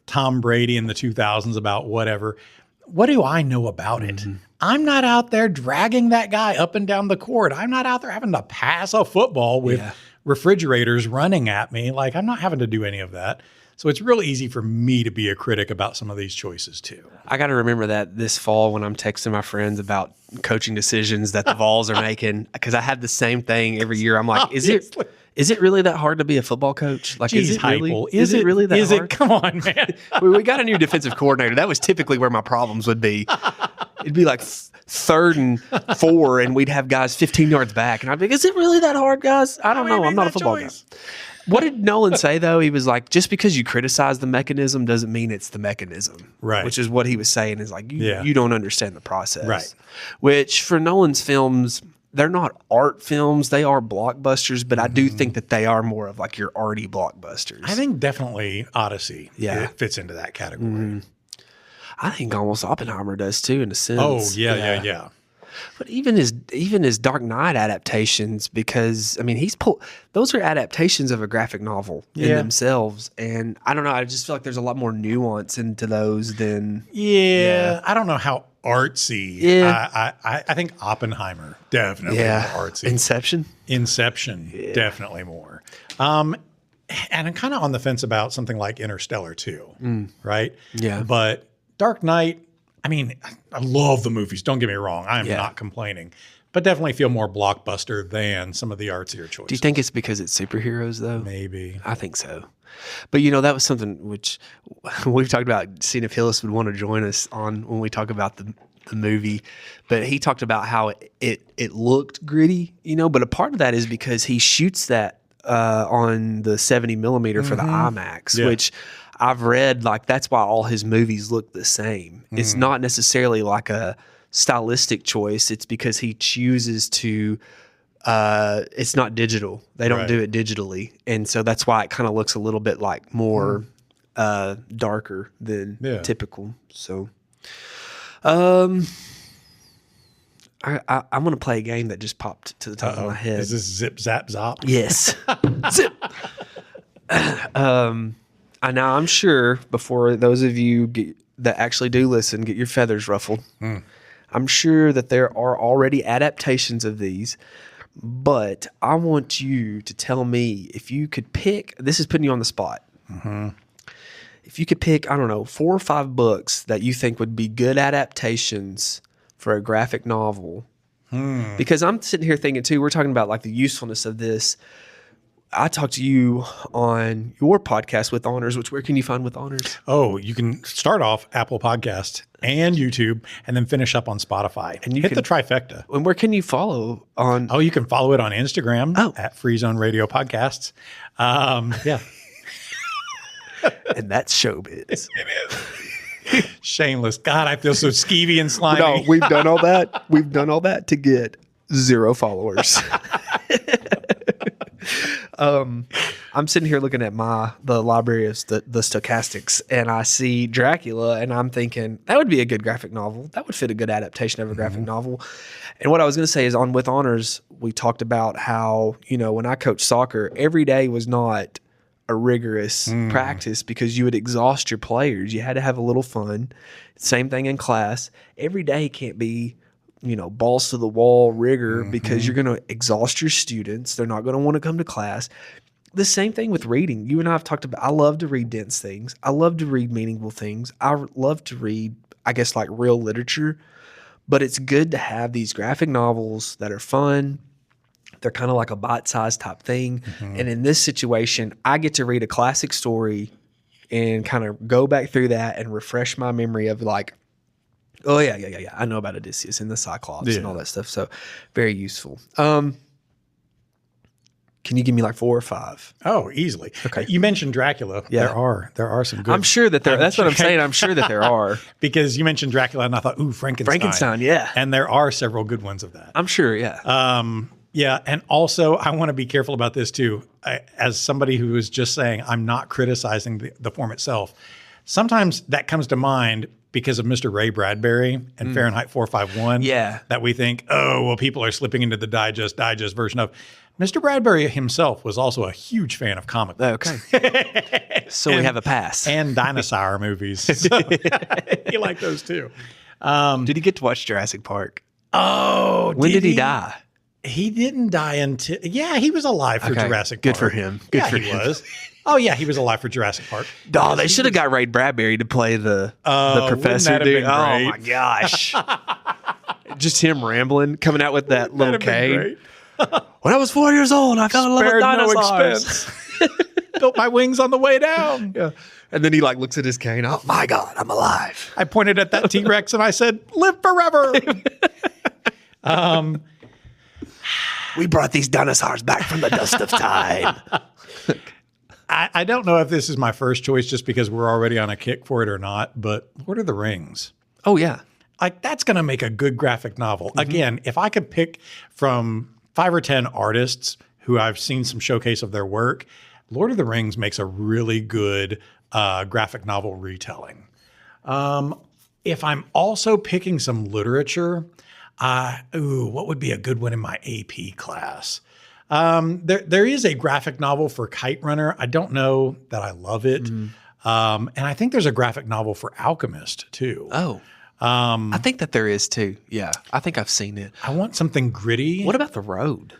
Tom Brady in the 2000s about whatever, what do I know about it? I'm not out there dragging that guy up and down the court. I'm not out there having to pass a football with refrigerators running at me. Like, I'm not having to do any of that. So it's real easy for me to be a critic about some of these choices too. I got to remember that this fall when I'm texting my friends about coaching decisions that the Vols are making, because I have the same thing every year. I'm like, is it really that hard to be a football coach? Like, Jeez, is it really? Is it really that hard? Come on, man. We got a new defensive coordinator. That was typically where my problems would be. It'd be like 3rd and 4, and we'd have guys 15 yards back, and I'd be like, is it really that hard, guys? I don't know. I'm not a football guy. What did Nolan say, though? He was like, just because you criticize the mechanism doesn't mean it's the mechanism. Right. Which is what he was saying, is like, you don't understand the process. Right. Which, for Nolan's films, they're not art films. They are blockbusters, but I do think that they are more of like your arty blockbusters. I think definitely Odyssey it fits into that category. I think almost Oppenheimer does too, in a sense. Oh, yeah. But even his Dark Knight adaptations, because I mean those are adaptations of a graphic novel in themselves, and I don't know. I just feel like there's a lot more nuance into those than I don't know how artsy. Yeah. I think Oppenheimer definitely more artsy. Inception, definitely more. And I'm kind of on the fence about something like Interstellar too, right? Yeah. But Dark Knight, I mean, I love the movies. Don't get me wrong. I am not complaining, but definitely feel more blockbuster than some of the artsier choices. Do you think it's because it's superheroes though? Maybe. I think so. But that was something which we've talked about, seeing if Hillis would want to join us on when we talk about the movie. But he talked about how it looked gritty, but a part of that is because he shoots that on the 70 millimeter for the IMAX, which I've read, like, that's why all his movies look the same. It's not necessarily like a stylistic choice. It's because he chooses to, it's not digital. They don't do it digitally. And so that's why it kind of looks a little bit like more darker than typical. So, I'm going to play a game that just popped to the top of my head. Is this Zip, Zap, Zop? Yes. Zip. Now I'm sure, before those of you that actually do listen get your feathers ruffled, I'm sure that there are already adaptations of these, but I want you to tell me if you could pick, this is putting you on the spot. If you could pick, I don't know, 4 or 5 books that you think would be good adaptations for a graphic novel. Because I'm sitting here thinking too, we're talking about like the usefulness of this. I talked to you on your podcast, With Honors, which where can you find With Honors? Oh, you can start off Apple Podcast and YouTube and then finish up on Spotify. And you hit the trifecta. And where can you follow on? Oh, you can follow it on Instagram at Free Zone Radio Podcasts. Yeah. And that's showbiz. It is. Shameless. God, I feel so skeevy and slimy. No, we've done all that. We've done all that to get 0 followers. I'm sitting here looking at the library of the stochastics, and I see Dracula, and I'm thinking that would be a good graphic novel. That would fit a good adaptation of a graphic novel. And what I was going to say is, on With Honors, we talked about how, when I coached soccer, every day was not a rigorous practice because you would exhaust your players. You had to have a little fun. Same thing in class. Every day can't be balls to the wall rigor because you're going to exhaust your students. They're not going to want to come to class. The same thing with reading. You and I have talked about, I love to read dense things. I love to read meaningful things. I love to read, I guess, like real literature. But it's good to have these graphic novels that are fun. They're kind of like a bite-sized type thing. And in this situation, I get to read a classic story and kind of go back through that and refresh my memory of like, oh, yeah. I know about Odysseus and the Cyclops and all that stuff. So very useful. Can you give me like 4 or 5? Oh, easily. Okay. You mentioned Dracula. Yeah. There are some good. I'm sure that that's what I'm saying. I'm sure that there are. Because you mentioned Dracula and I thought, ooh, Frankenstein. Yeah. And there are several good ones of that. I'm sure, yeah. Yeah, and also I want to be careful about this too. As somebody who is just saying I'm not criticizing the form itself, sometimes that comes to mind because of Mr. Ray Bradbury and Fahrenheit 451. Yeah. That we think, oh, well, people are slipping into the digest version of. Mr. Bradbury himself was also a huge fan of comic books. Okay. So we have a pass. And dinosaur movies. So he liked those too. Did he get to watch Jurassic Park? Oh, when did he die? He didn't die until, he was alive for Jurassic Park. Good for him. Good for him. He was. Oh, yeah, he was alive for Jurassic Park. Oh, they should have got Ray Bradbury to play the professor, dude. Oh, my gosh. Just him rambling, coming out with that little cane. When I was 4 years old, I fell in love with dinosaurs. No expense. Built my wings on the way down. Yeah. And then he like looks at his cane. Oh, my God, I'm alive. I pointed at that T-Rex and I said, live forever. We brought these dinosaurs back from the dust of time. I don't know if this is my first choice just because we're already on a kick for it or not, but Lord of the Rings. Oh, yeah. Like, that's going to make a good graphic novel. Again, if I could pick from 5 or 10 artists who I've seen some showcase of their work, Lord of the Rings makes a really good graphic novel retelling. If I'm also picking some literature, what would be a good one in my AP class? There is a graphic novel for Kite Runner. I don't know that I love it. And I think there's a graphic novel for Alchemist too. Oh, I think that there is too. Yeah, I think I've seen it. I want something gritty. What about The Road?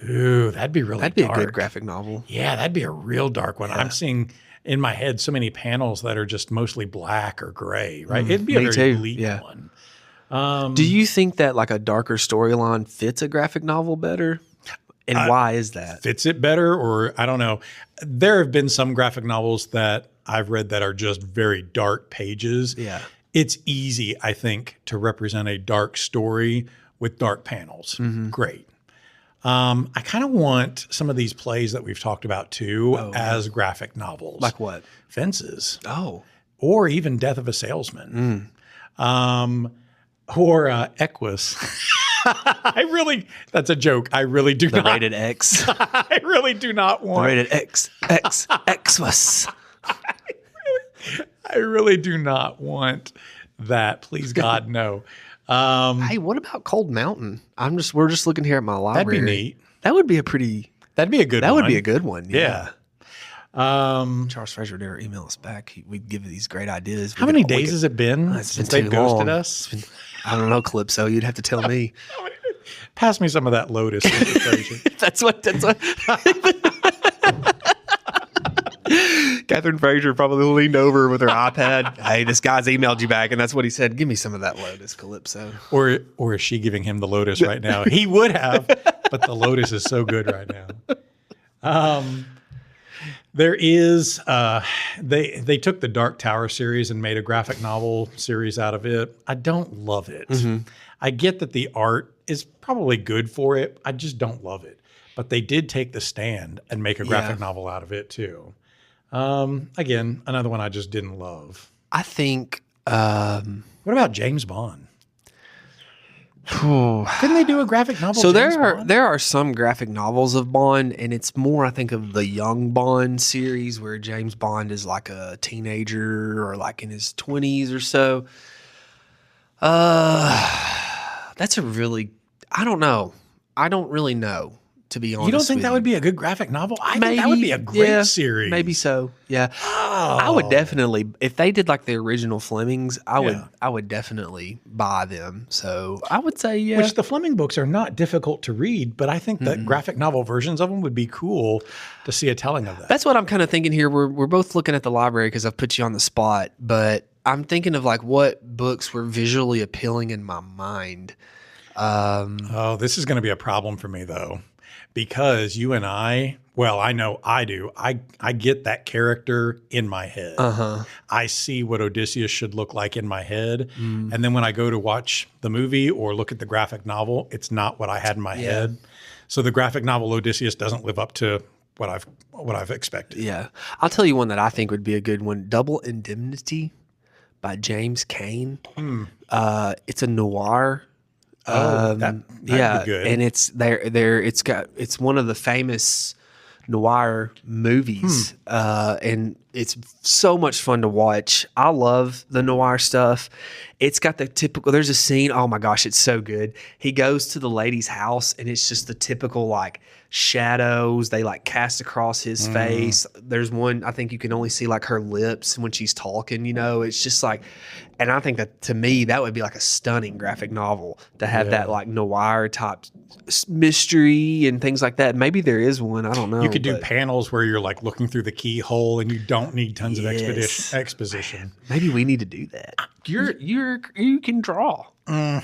Ooh, that'd be really That'd be dark. a good graphic novel. Yeah, that'd be a real dark one. I'm seeing in my head so many panels that are just mostly black or gray, right? It'd be a me very too. bleak Yeah. one. Do you think that like a darker storyline fits a graphic novel better? And why is that? Fits it better, or I don't know. There have been some graphic novels that I've read that are just very dark pages. Yeah. It's easy, I think, to represent a dark story with dark panels. Great. I kind of want some of these plays that we've talked about too as graphic novels. Like what? Fences. Oh. Or even Death of a Salesman. Or Equus. That's a joke. I really do The not. rated X. I really do not The want. rated Xmas. I really do not want that. Please, God, no. Hey, what about Cold Mountain? We're just looking here at my library. That'd be neat. That would be a pretty. That'd be a good That one. would be a good one. Yeah. Charles Fraser never email us back. We'd give these great ideas. How many days has it been It's since been they've too ghosted long. us? I don't know, Calypso. You'd have to tell me. Pass me some of that Lotus. Mr. Fraser. That's what. Catherine Fraser probably leaned over with her iPad. Hey, this guy's emailed you back, and that's what he said. Give me some of that Lotus, Calypso. Or is she giving him the Lotus right now? He would have, but the Lotus is so good right now. There is they took the Dark Tower series and made a graphic novel series out of it. I don't love it. I get that the art is probably good for it. I just don't love it. But they did take The Stand and make a graphic novel out of it too. Again, another one I just didn't love. I think. What about James Bond? Couldn't they do a graphic novel? So James Bond? there are some graphic novels of Bond, and it's more, I think, of the Young Bond series where James Bond is like a teenager or like in his 20s or so. That's a really, I don't know. I don't really know, to be honest. You don't think with that you. would be a good graphic novel? I think that would be a great series. Maybe so. Yeah. Oh. I would definitely, if they did like the original Flemings, I Yeah. would definitely buy them. So I would say, yeah. Which the Fleming books are not difficult to read, but I think that graphic novel versions of them would be cool to see a telling of that. That's what I'm kind of thinking here. We're both looking at the library because I've put you on the spot, but I'm thinking of like what books were visually appealing in my mind. This is going to be a problem for me though, because you and I know I do. I get that character in my head. I see what Odysseus should look like in my head. And then when I go to watch the movie or look at the graphic novel, it's not what I had in my head. So the graphic novel Odysseus doesn't live up to what I've expected. Yeah. I'll tell you one that I think would be a good one. Double Indemnity by James Cain. It's a noir. That'd be good. And it's it's one of the famous noir movies. And it's so much fun to watch. I love the noir stuff. It's got the typical, there's a scene, oh my gosh, it's so good. He goes to the lady's house and it's just the typical like shadows they like cast across his face. There's one, I think you can only see like her lips when she's talking, you know, it's just like, and I think that to me, that would be like a stunning graphic novel to have that like noir type mystery and things like that. Maybe there is one, I don't know. You could do panels where you're like looking through the keyhole and you don't need tons of Yes. exposition. Maybe we need to do that. You can draw. You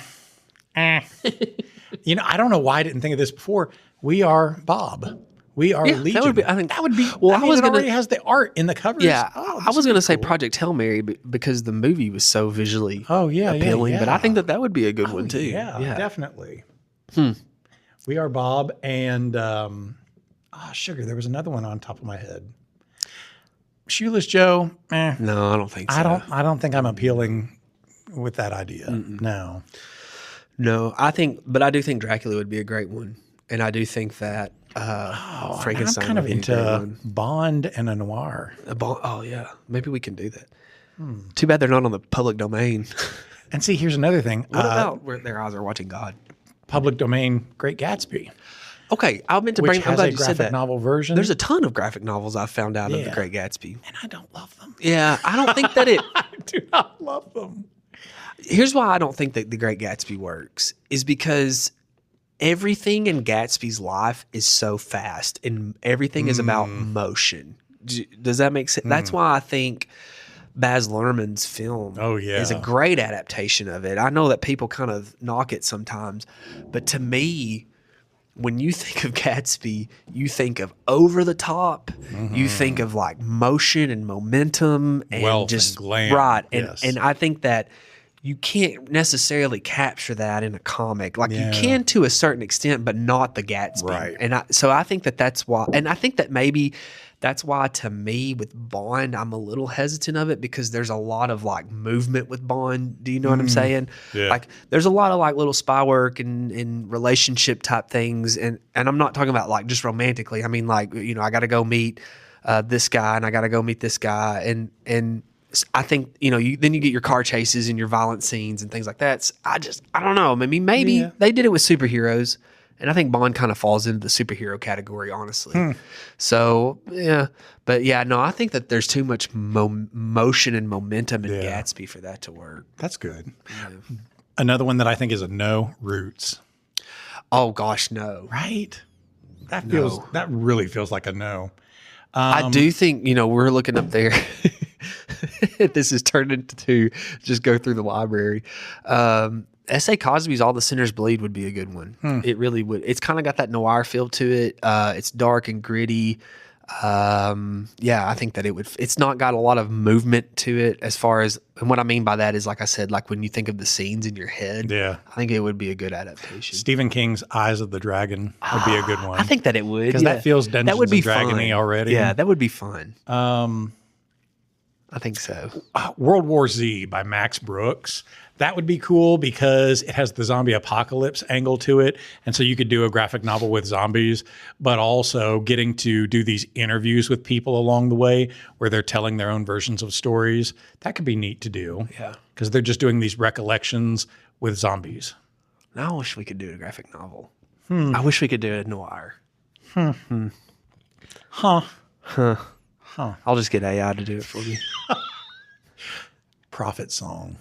know, I don't know why I didn't think of this before. We are Bob. We are Legion. That would be, I think that would be. Well, I mean, it already has the art in the covers. Yeah, Oh, I was going to say Project Hail Mary because the movie was so visually appealing, but I think that would be a good one too. Yeah, definitely. We are Bob and sugar. There was another one on top of my head. Shoeless Joe. No, I don't think so. I don't think I'm appealing with that idea. No. I do think Dracula would be a great one, and I do think that Frankenstein. I'm kind of would be a great into one. Bond and a noir. Oh yeah, maybe we can do that. Too bad they're not on the public domain. And see, here's another thing. What about where their eyes are watching God? Public domain Great Gatsby, Okay, I meant to which bring. I'm has glad a you said graphic that. novel version. There's a ton of graphic novels I've found out of The Yeah. Great Gatsby. and I don't love them. Yeah, I don't think that it. I do not love them. Here's why I don't think that The Great Gatsby works is because everything in Gatsby's life is so fast and everything is about motion. Does that make sense? That's why I think Baz Luhrmann's film is a great adaptation of it. I know that people kind of knock it sometimes, but to me, when you think of Gatsby, you think of over the top. You think of like motion and momentum and Wealth just and glam. right. Yes. And I think that you can't necessarily capture that in a comic. Like Yeah. you can to a certain extent, but not the Gatsby. Right. And so I think that that's why. And I think that maybe that's why to me with Bond, I'm a little hesitant of it because there's a lot of like movement with Bond. Do you know what I'm saying? Yeah. Like there's a lot of like little spy work and relationship type things. And I'm not talking about like just romantically. I mean like, you know, I got to go meet this guy and I got to go meet this guy. And I think, you know, then you get your car chases and your violent scenes and things like that. So I don't know. I mean, maybe they did it with superheroes. And I think Bond kind of falls into the superhero category, honestly. So, yeah. But, yeah, no, I think that there's too much motion and momentum in Gatsby for that to work. That's good. Yeah. Another one that I think is a no, Roots. Oh, gosh, no. Right? That really feels like a no. I do think, you know, we're looking up there. This is turned into just go through the library. S.A. Cosby's All the Sinners Bleed would be a good one. It really would. It's kind of got that noir feel to it. It's dark and gritty. Yeah, I think that it would. It's not got a lot of movement to it as far as, and what I mean by that is, like I said, like when you think of the scenes in your head. Yeah, I think it would be a good adaptation. Stephen King's Eyes of the Dragon would be a good one. I think that it would because that feels Dungeons and Dragony already. Yeah, that would be fun. I think so. World War Z by Max Brooks. That would be cool because it has the zombie apocalypse angle to it. And so you could do a graphic novel with zombies, but also getting to do these interviews with people along the way where they're telling their own versions of stories. That could be neat to do. Yeah. Because they're just doing these recollections with zombies. Now I wish we could do a graphic novel. I wish we could do a noir. I'll just get AI to do it for me. Prophet Song.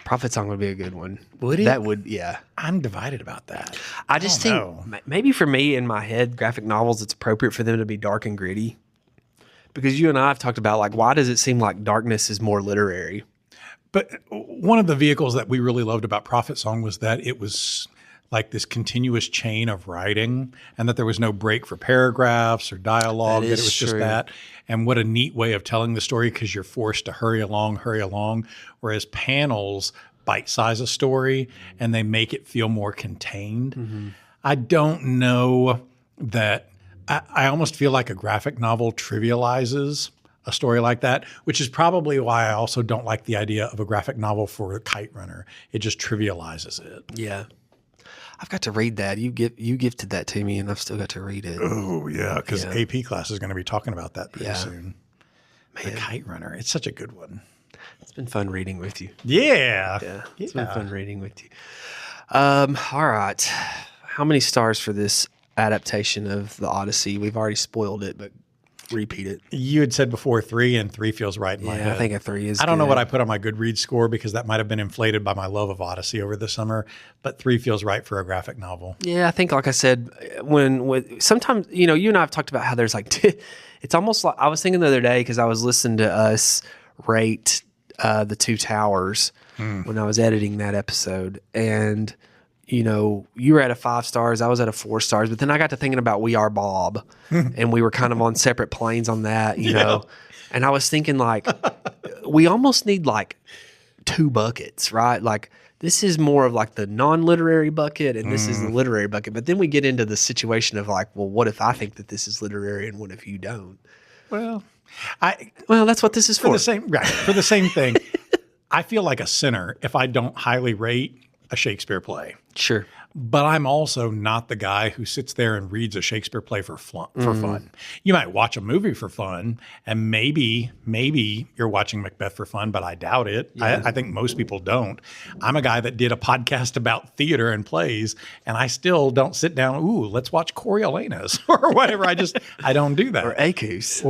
Prophet Song would be a good one. Would it? That would, yeah. I'm divided about that. I just think maybe for me in my head, graphic novels, it's appropriate for them to be dark and gritty. Because you and I have talked about, like, why does it seem like darkness is more literary? But one of the vehicles that we really loved about Prophet Song was that it was like this continuous chain of writing and that there was no break for paragraphs or dialogue, that it was just that. And what a neat way of telling the story because you're forced to hurry along. Whereas panels bite-size a story and they make it feel more contained. I don't know that I almost feel like a graphic novel trivializes a story like that, which is probably why I also don't like the idea of a graphic novel for a Kite Runner. It just trivializes it. Yeah. I've got to read that. You gifted that to me, and I've still got to read it. Oh, yeah, because AP class is going to be talking about that pretty soon. Man. The Kite Runner. It's such a good one. It's been fun reading with you. Yeah. It's been fun reading with you. All right. How many stars for this adaptation of the Odyssey? We've already spoiled it, but repeat it. You had said before 3, and 3 feels right in my head. I think a 3 is I don't know good. what I put on my Goodreads score because that might have been inflated by my love of Odyssey over the summer, but 3 feels right for a graphic novel. Yeah, I think, like I said, when sometimes, you know, you and I have talked about how there's like, it's almost like, I was thinking the other day because I was listening to us rate the Two Towers when I was editing that episode, and you know, you were at a 5 stars, I was at a 4 stars, but then I got to thinking about We Are Bob, and we were kind of on separate planes on that, you know, and I was thinking like, we almost need like 2 buckets, right? Like this is more of like the non-literary bucket, and this is the literary bucket, but then we get into the situation of like, well, what if I think that this is literary, and what if you don't? Well, that's what this is for. For the same thing. I feel like a sinner if I don't highly rate a Shakespeare play. Sure. but I'm also not the guy who sits there and reads a Shakespeare play for fun. You might watch a movie for fun, and maybe you're watching Macbeth for fun, but I doubt it. I think most people don't. I'm a guy that did a podcast about theater and plays, and I still don't sit down, ooh, let's watch Coriolanus or whatever. I don't do that. Or Acus.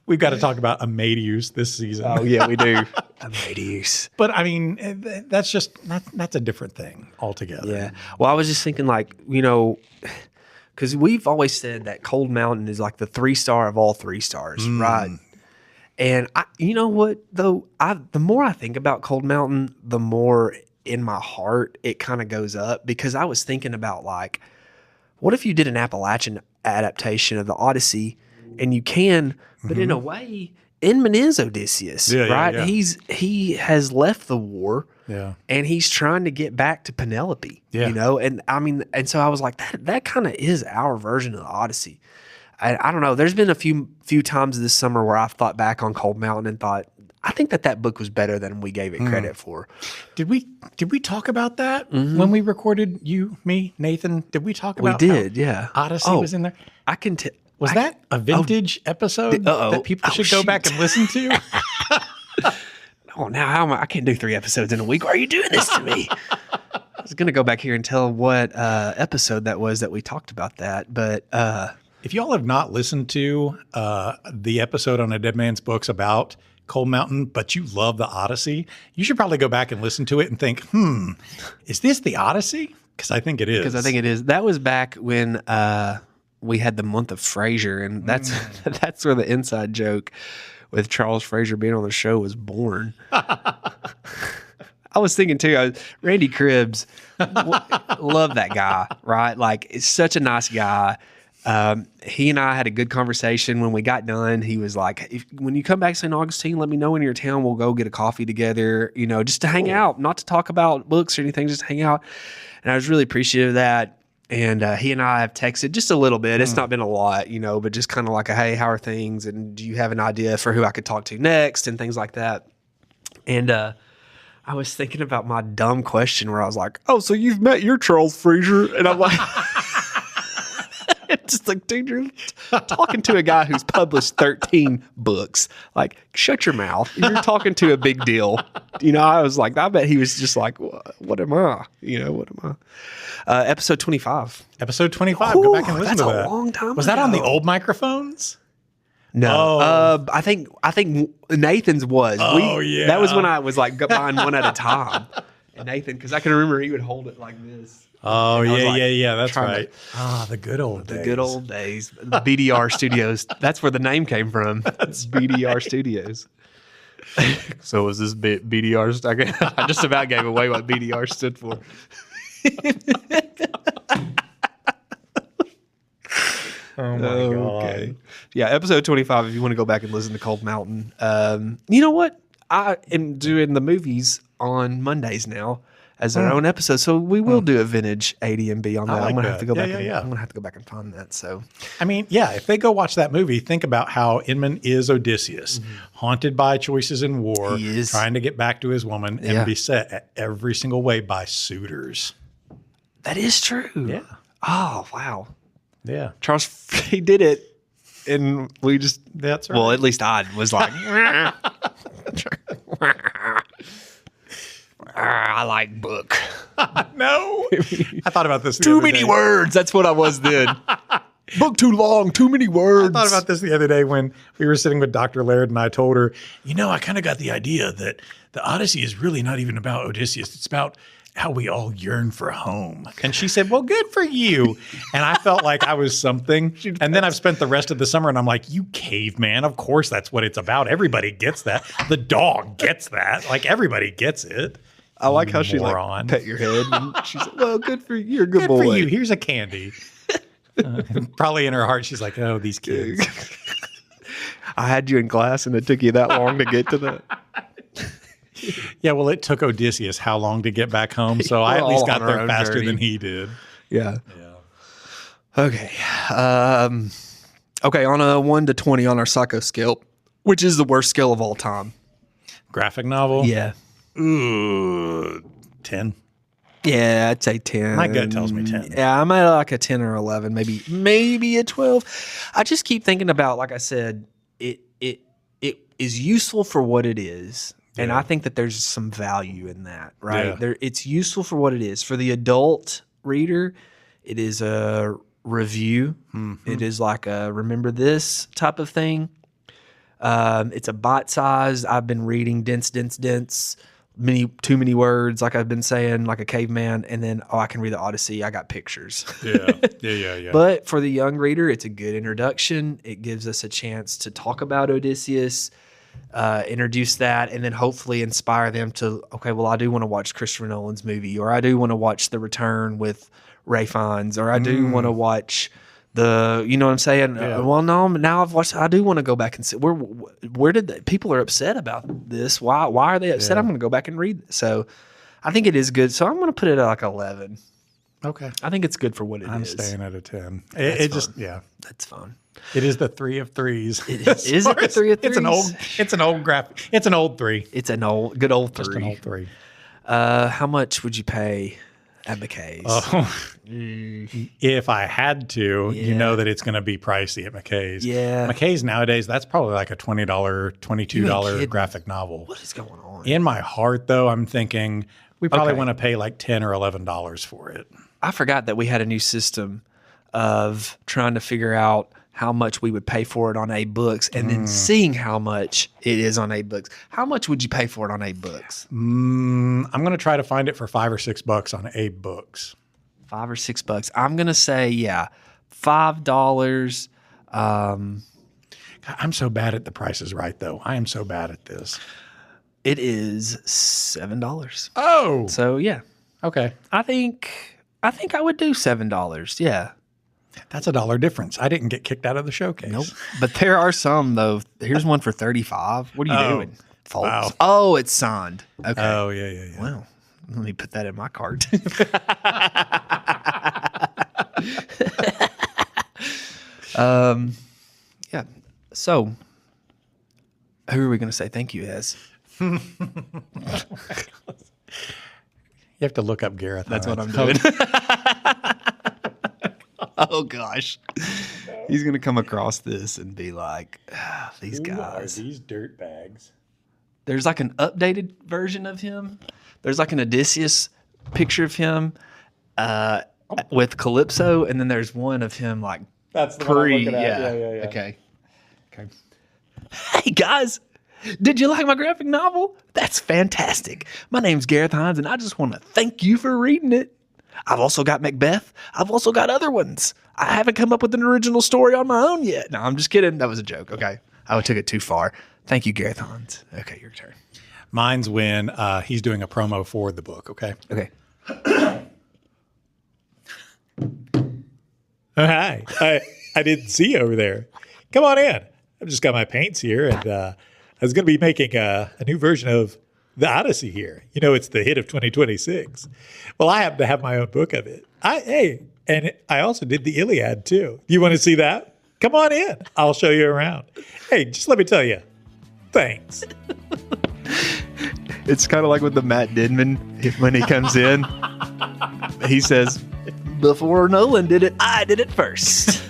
We've got to talk about Amadeus this season. Oh, yeah, we do. Amadeus. But I mean, that's a different thing altogether. Yeah. Well, I was just thinking, like, because we've always said that Cold Mountain is like the 3-star of all 3 stars, right? And you know what, though? The more I think about Cold Mountain, the more in my heart it kind of goes up, because I was thinking about, like, what if you did an Appalachian adaptation of the Odyssey, and you can, but in a way, Inman is Odysseus, right? Yeah. He has left the war, and he's trying to get back to Penelope, and I mean, and so I was like, that kind of is our version of the Odyssey. I don't know. There's been a few times this summer where I've thought back on Cold Mountain and thought, I think that book was better than we gave it credit for. Did we talk about that when we recorded me, Nathan? Did we talk about how Odyssey was in there? I can Was that a vintage episode that people should go back and listen to? Now I can't do 3 episodes in a week. Why are you doing this to me? I was going to go back here and tell what episode that was that we talked about that. But if y'all have not listened to the episode on a Dead Man's Books about Cold Mountain, but you love the Odyssey, you should probably go back and listen to it and think, is this the Odyssey? Because I think it is. Because I think it is. That was back when we had the month of Frasier, and that's where the inside joke with Charles Frasier being on the show was born. I was thinking too, Randy Cribbs, love that guy, right? Like, it's such a nice guy. He and I had a good conversation when we got done. He was like, when you come back to St. Augustine, let me know when you're in town. We'll go get a coffee together, just to hang out, not to talk about books or anything, just to hang out. And I was really appreciative of that. And he and I have texted just a little bit. It's not been a lot, but just kind of like hey, how are things? And do you have an idea for who I could talk to next and things like that? And I was thinking about my dumb question where I was like, oh, so you've met your Charles Frasier? And I'm like, just like, dude, you're talking to a guy who's published 13 books. Like, shut your mouth. You're talking to a big deal. I was like, I bet he was just like, what am I? What am I? Episode 25. Episode 25. Go back and listen to that. That's a long time Was ago. that on the old microphones? No. I think Nathan's was. Yeah. That was when I was like buying one at a time. And Nathan, because I can remember he would hold it like this. Oh, yeah, like, that's right. The good old days. The good old days. The BDR Studios. That's where the name came from. That's BDR Studios. So was this BDR? I just about gave away what BDR stood for. Oh, my God. Yeah, episode 25, if you want to go back and listen to Cold Mountain. You know what? I am doing the movies on Mondays now as our own episode, so we will do a vintage AD&B on that. I'm gonna have to go back. I'm gonna have to go back and find that. So, I mean, if they go watch that movie, think about how Inman is Odysseus, haunted by choices in war, trying to get back to his woman, and beset at every single way by suitors. That is true. Yeah. Oh wow. Yeah. Charles, he did it, and we just. That's right. Well, at least I was like. I like book. No. I thought about this. Too many words. That's what I was then. Book too long. Too many words. I thought about this the other day when we were sitting with Dr. Laird, and I told her, I kind of got the idea that the Odyssey is really not even about Odysseus. It's about how we all yearn for home. And she said, well, good for you. And I felt like I was something. And then I've spent the rest of the summer and I'm like, you caveman. Of course that's what it's about. Everybody gets that. The dog gets that. Like, everybody gets it. I like how she like pet your head. And she's like, well, good for you. You're a good boy. Good for you. Here's a candy. Probably in her heart, she's like, oh, these kids. I had you in class and it took you that long to get to that. Yeah, well, it took Odysseus how long to get back home, so I at least got there faster than he did. Yeah. Okay. Okay, on a 1 to 20 on our psycho scale, which is the worst scale of all time? Graphic novel? Yeah. Ooh, 10. Yeah, I'd say 10. My gut tells me 10. Yeah, I'm at like a 10 or 11, maybe a 12. I just keep thinking about, like I said, it is useful for what it is. And I think that there's some value in that, right? Yeah. It's useful for what it is. For the adult reader, it is a review. Mm-hmm. It is like a remember this type of thing. It's a bite size. I've been reading dense, too many words, like I've been saying, like a caveman, and then I can read the Odyssey. I got pictures. Yeah. But for the young reader, it's a good introduction. It gives us a chance to talk about Odysseus, introduce that, and then hopefully inspire them to, okay, well, I do want to watch Christopher Nolan's movie, or I do want to watch The Return with Ray Fiennes, or I do want to watch you know what I'm saying? Yeah. Well, no, now I've watched. I do want to go back and see where did people are upset about this? Why are they upset? Yeah. I'm going to go back and read. So, I think it is good. So I'm going to put it at like 11. Okay. I think it's good for what it is. I'm staying at a 10. That's fun. It is the 3 of 3s. It is. Is it the 3 of 3s? It's an old graphic. It's an old 3. It's an old, good old 3. Just an old 3. How much would you pay at McKay's? If I had to, you know that it's going to be pricey at McKay's. Yeah. McKay's nowadays, that's probably like a $20, $22 graphic novel. What is going on? In my heart, though, I'm thinking we probably Okay. want to pay like $10 or $11 for it. I forgot that we had a new system of trying to figure out how much we would pay for it on A-Books and then seeing how much it is on A-Books. How much would you pay for it on A-Books? I'm going to try to find it for $5 or $6 on A-Books. $5 or $6. I'm going to say, $5. God, I'm so bad at the Price is Right, though. I am so bad at this. It is $7. Oh, So, yeah. okay. I think I would do $7. Yeah. That's $1 difference. I didn't get kicked out of the showcase. Nope. But there are some, though. Here's one for $35. What are you doing, folks? Wow. Oh, it's signed. Okay. Oh, yeah. Well, let me put that in my cart. Yeah. So, who are we going to say thank you as? You have to look up Gareth. That's what I'm Hinds. doing. Oh gosh, he's going to come across this and be like, "These guys." Who are these dirt bags? There's like an updated version of him. There's like an Odysseus picture of him with Calypso, and then there's one of him like That's the one I'm looking at. Yeah. Yeah. Okay. Hey guys, did you like my graphic novel? That's fantastic. My name's Gareth Hinds, and I just want to thank you for reading it. I've also got Macbeth. I've also got other ones. I haven't come up with an original story on my own yet. No, I'm just kidding. That was a joke. Okay. I took it too far. Thank you, Gareth Hinds. Okay, your turn. Mine's when he's doing a promo for the book. Okay. Okay. Oh, hi. I didn't see you over there. Come on in. I've just got my paints here, and I was going to be making a new version of the Odyssey here. You know, it's the hit of 2026. Well, I happen to have my own book of it. And I also did the Iliad too. You want to see that? Come on in. I'll show you around. Hey, just let me tell you. Thanks. It's kind of like with the Matt Deadman when he comes in. He says, before Nolan did it, I did it first.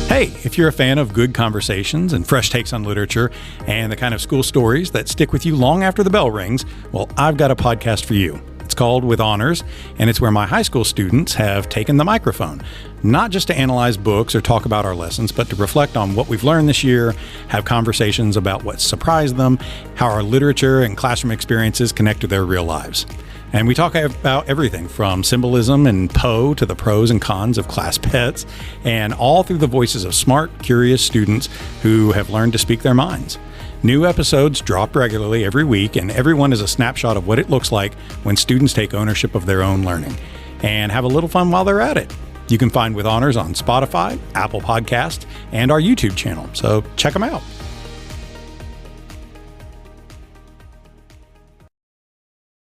Hey, if you're a fan of good conversations and fresh takes on literature and the kind of school stories that stick with you long after the bell rings, well, I've got a podcast for you. It's called With Honors, and it's where my high school students have taken the microphone, not just to analyze books or talk about our lessons, but to reflect on what we've learned this year, have conversations about what surprised them, how our literature and classroom experiences connect to their real lives. And we talk about everything from symbolism and Poe to the pros and cons of class pets, and all through the voices of smart, curious students who have learned to speak their minds. New episodes drop regularly every week, and every one is a snapshot of what it looks like when students take ownership of their own learning and have a little fun while they're at it. You can find With Honors on Spotify, Apple Podcasts, and our YouTube channel, so check them out.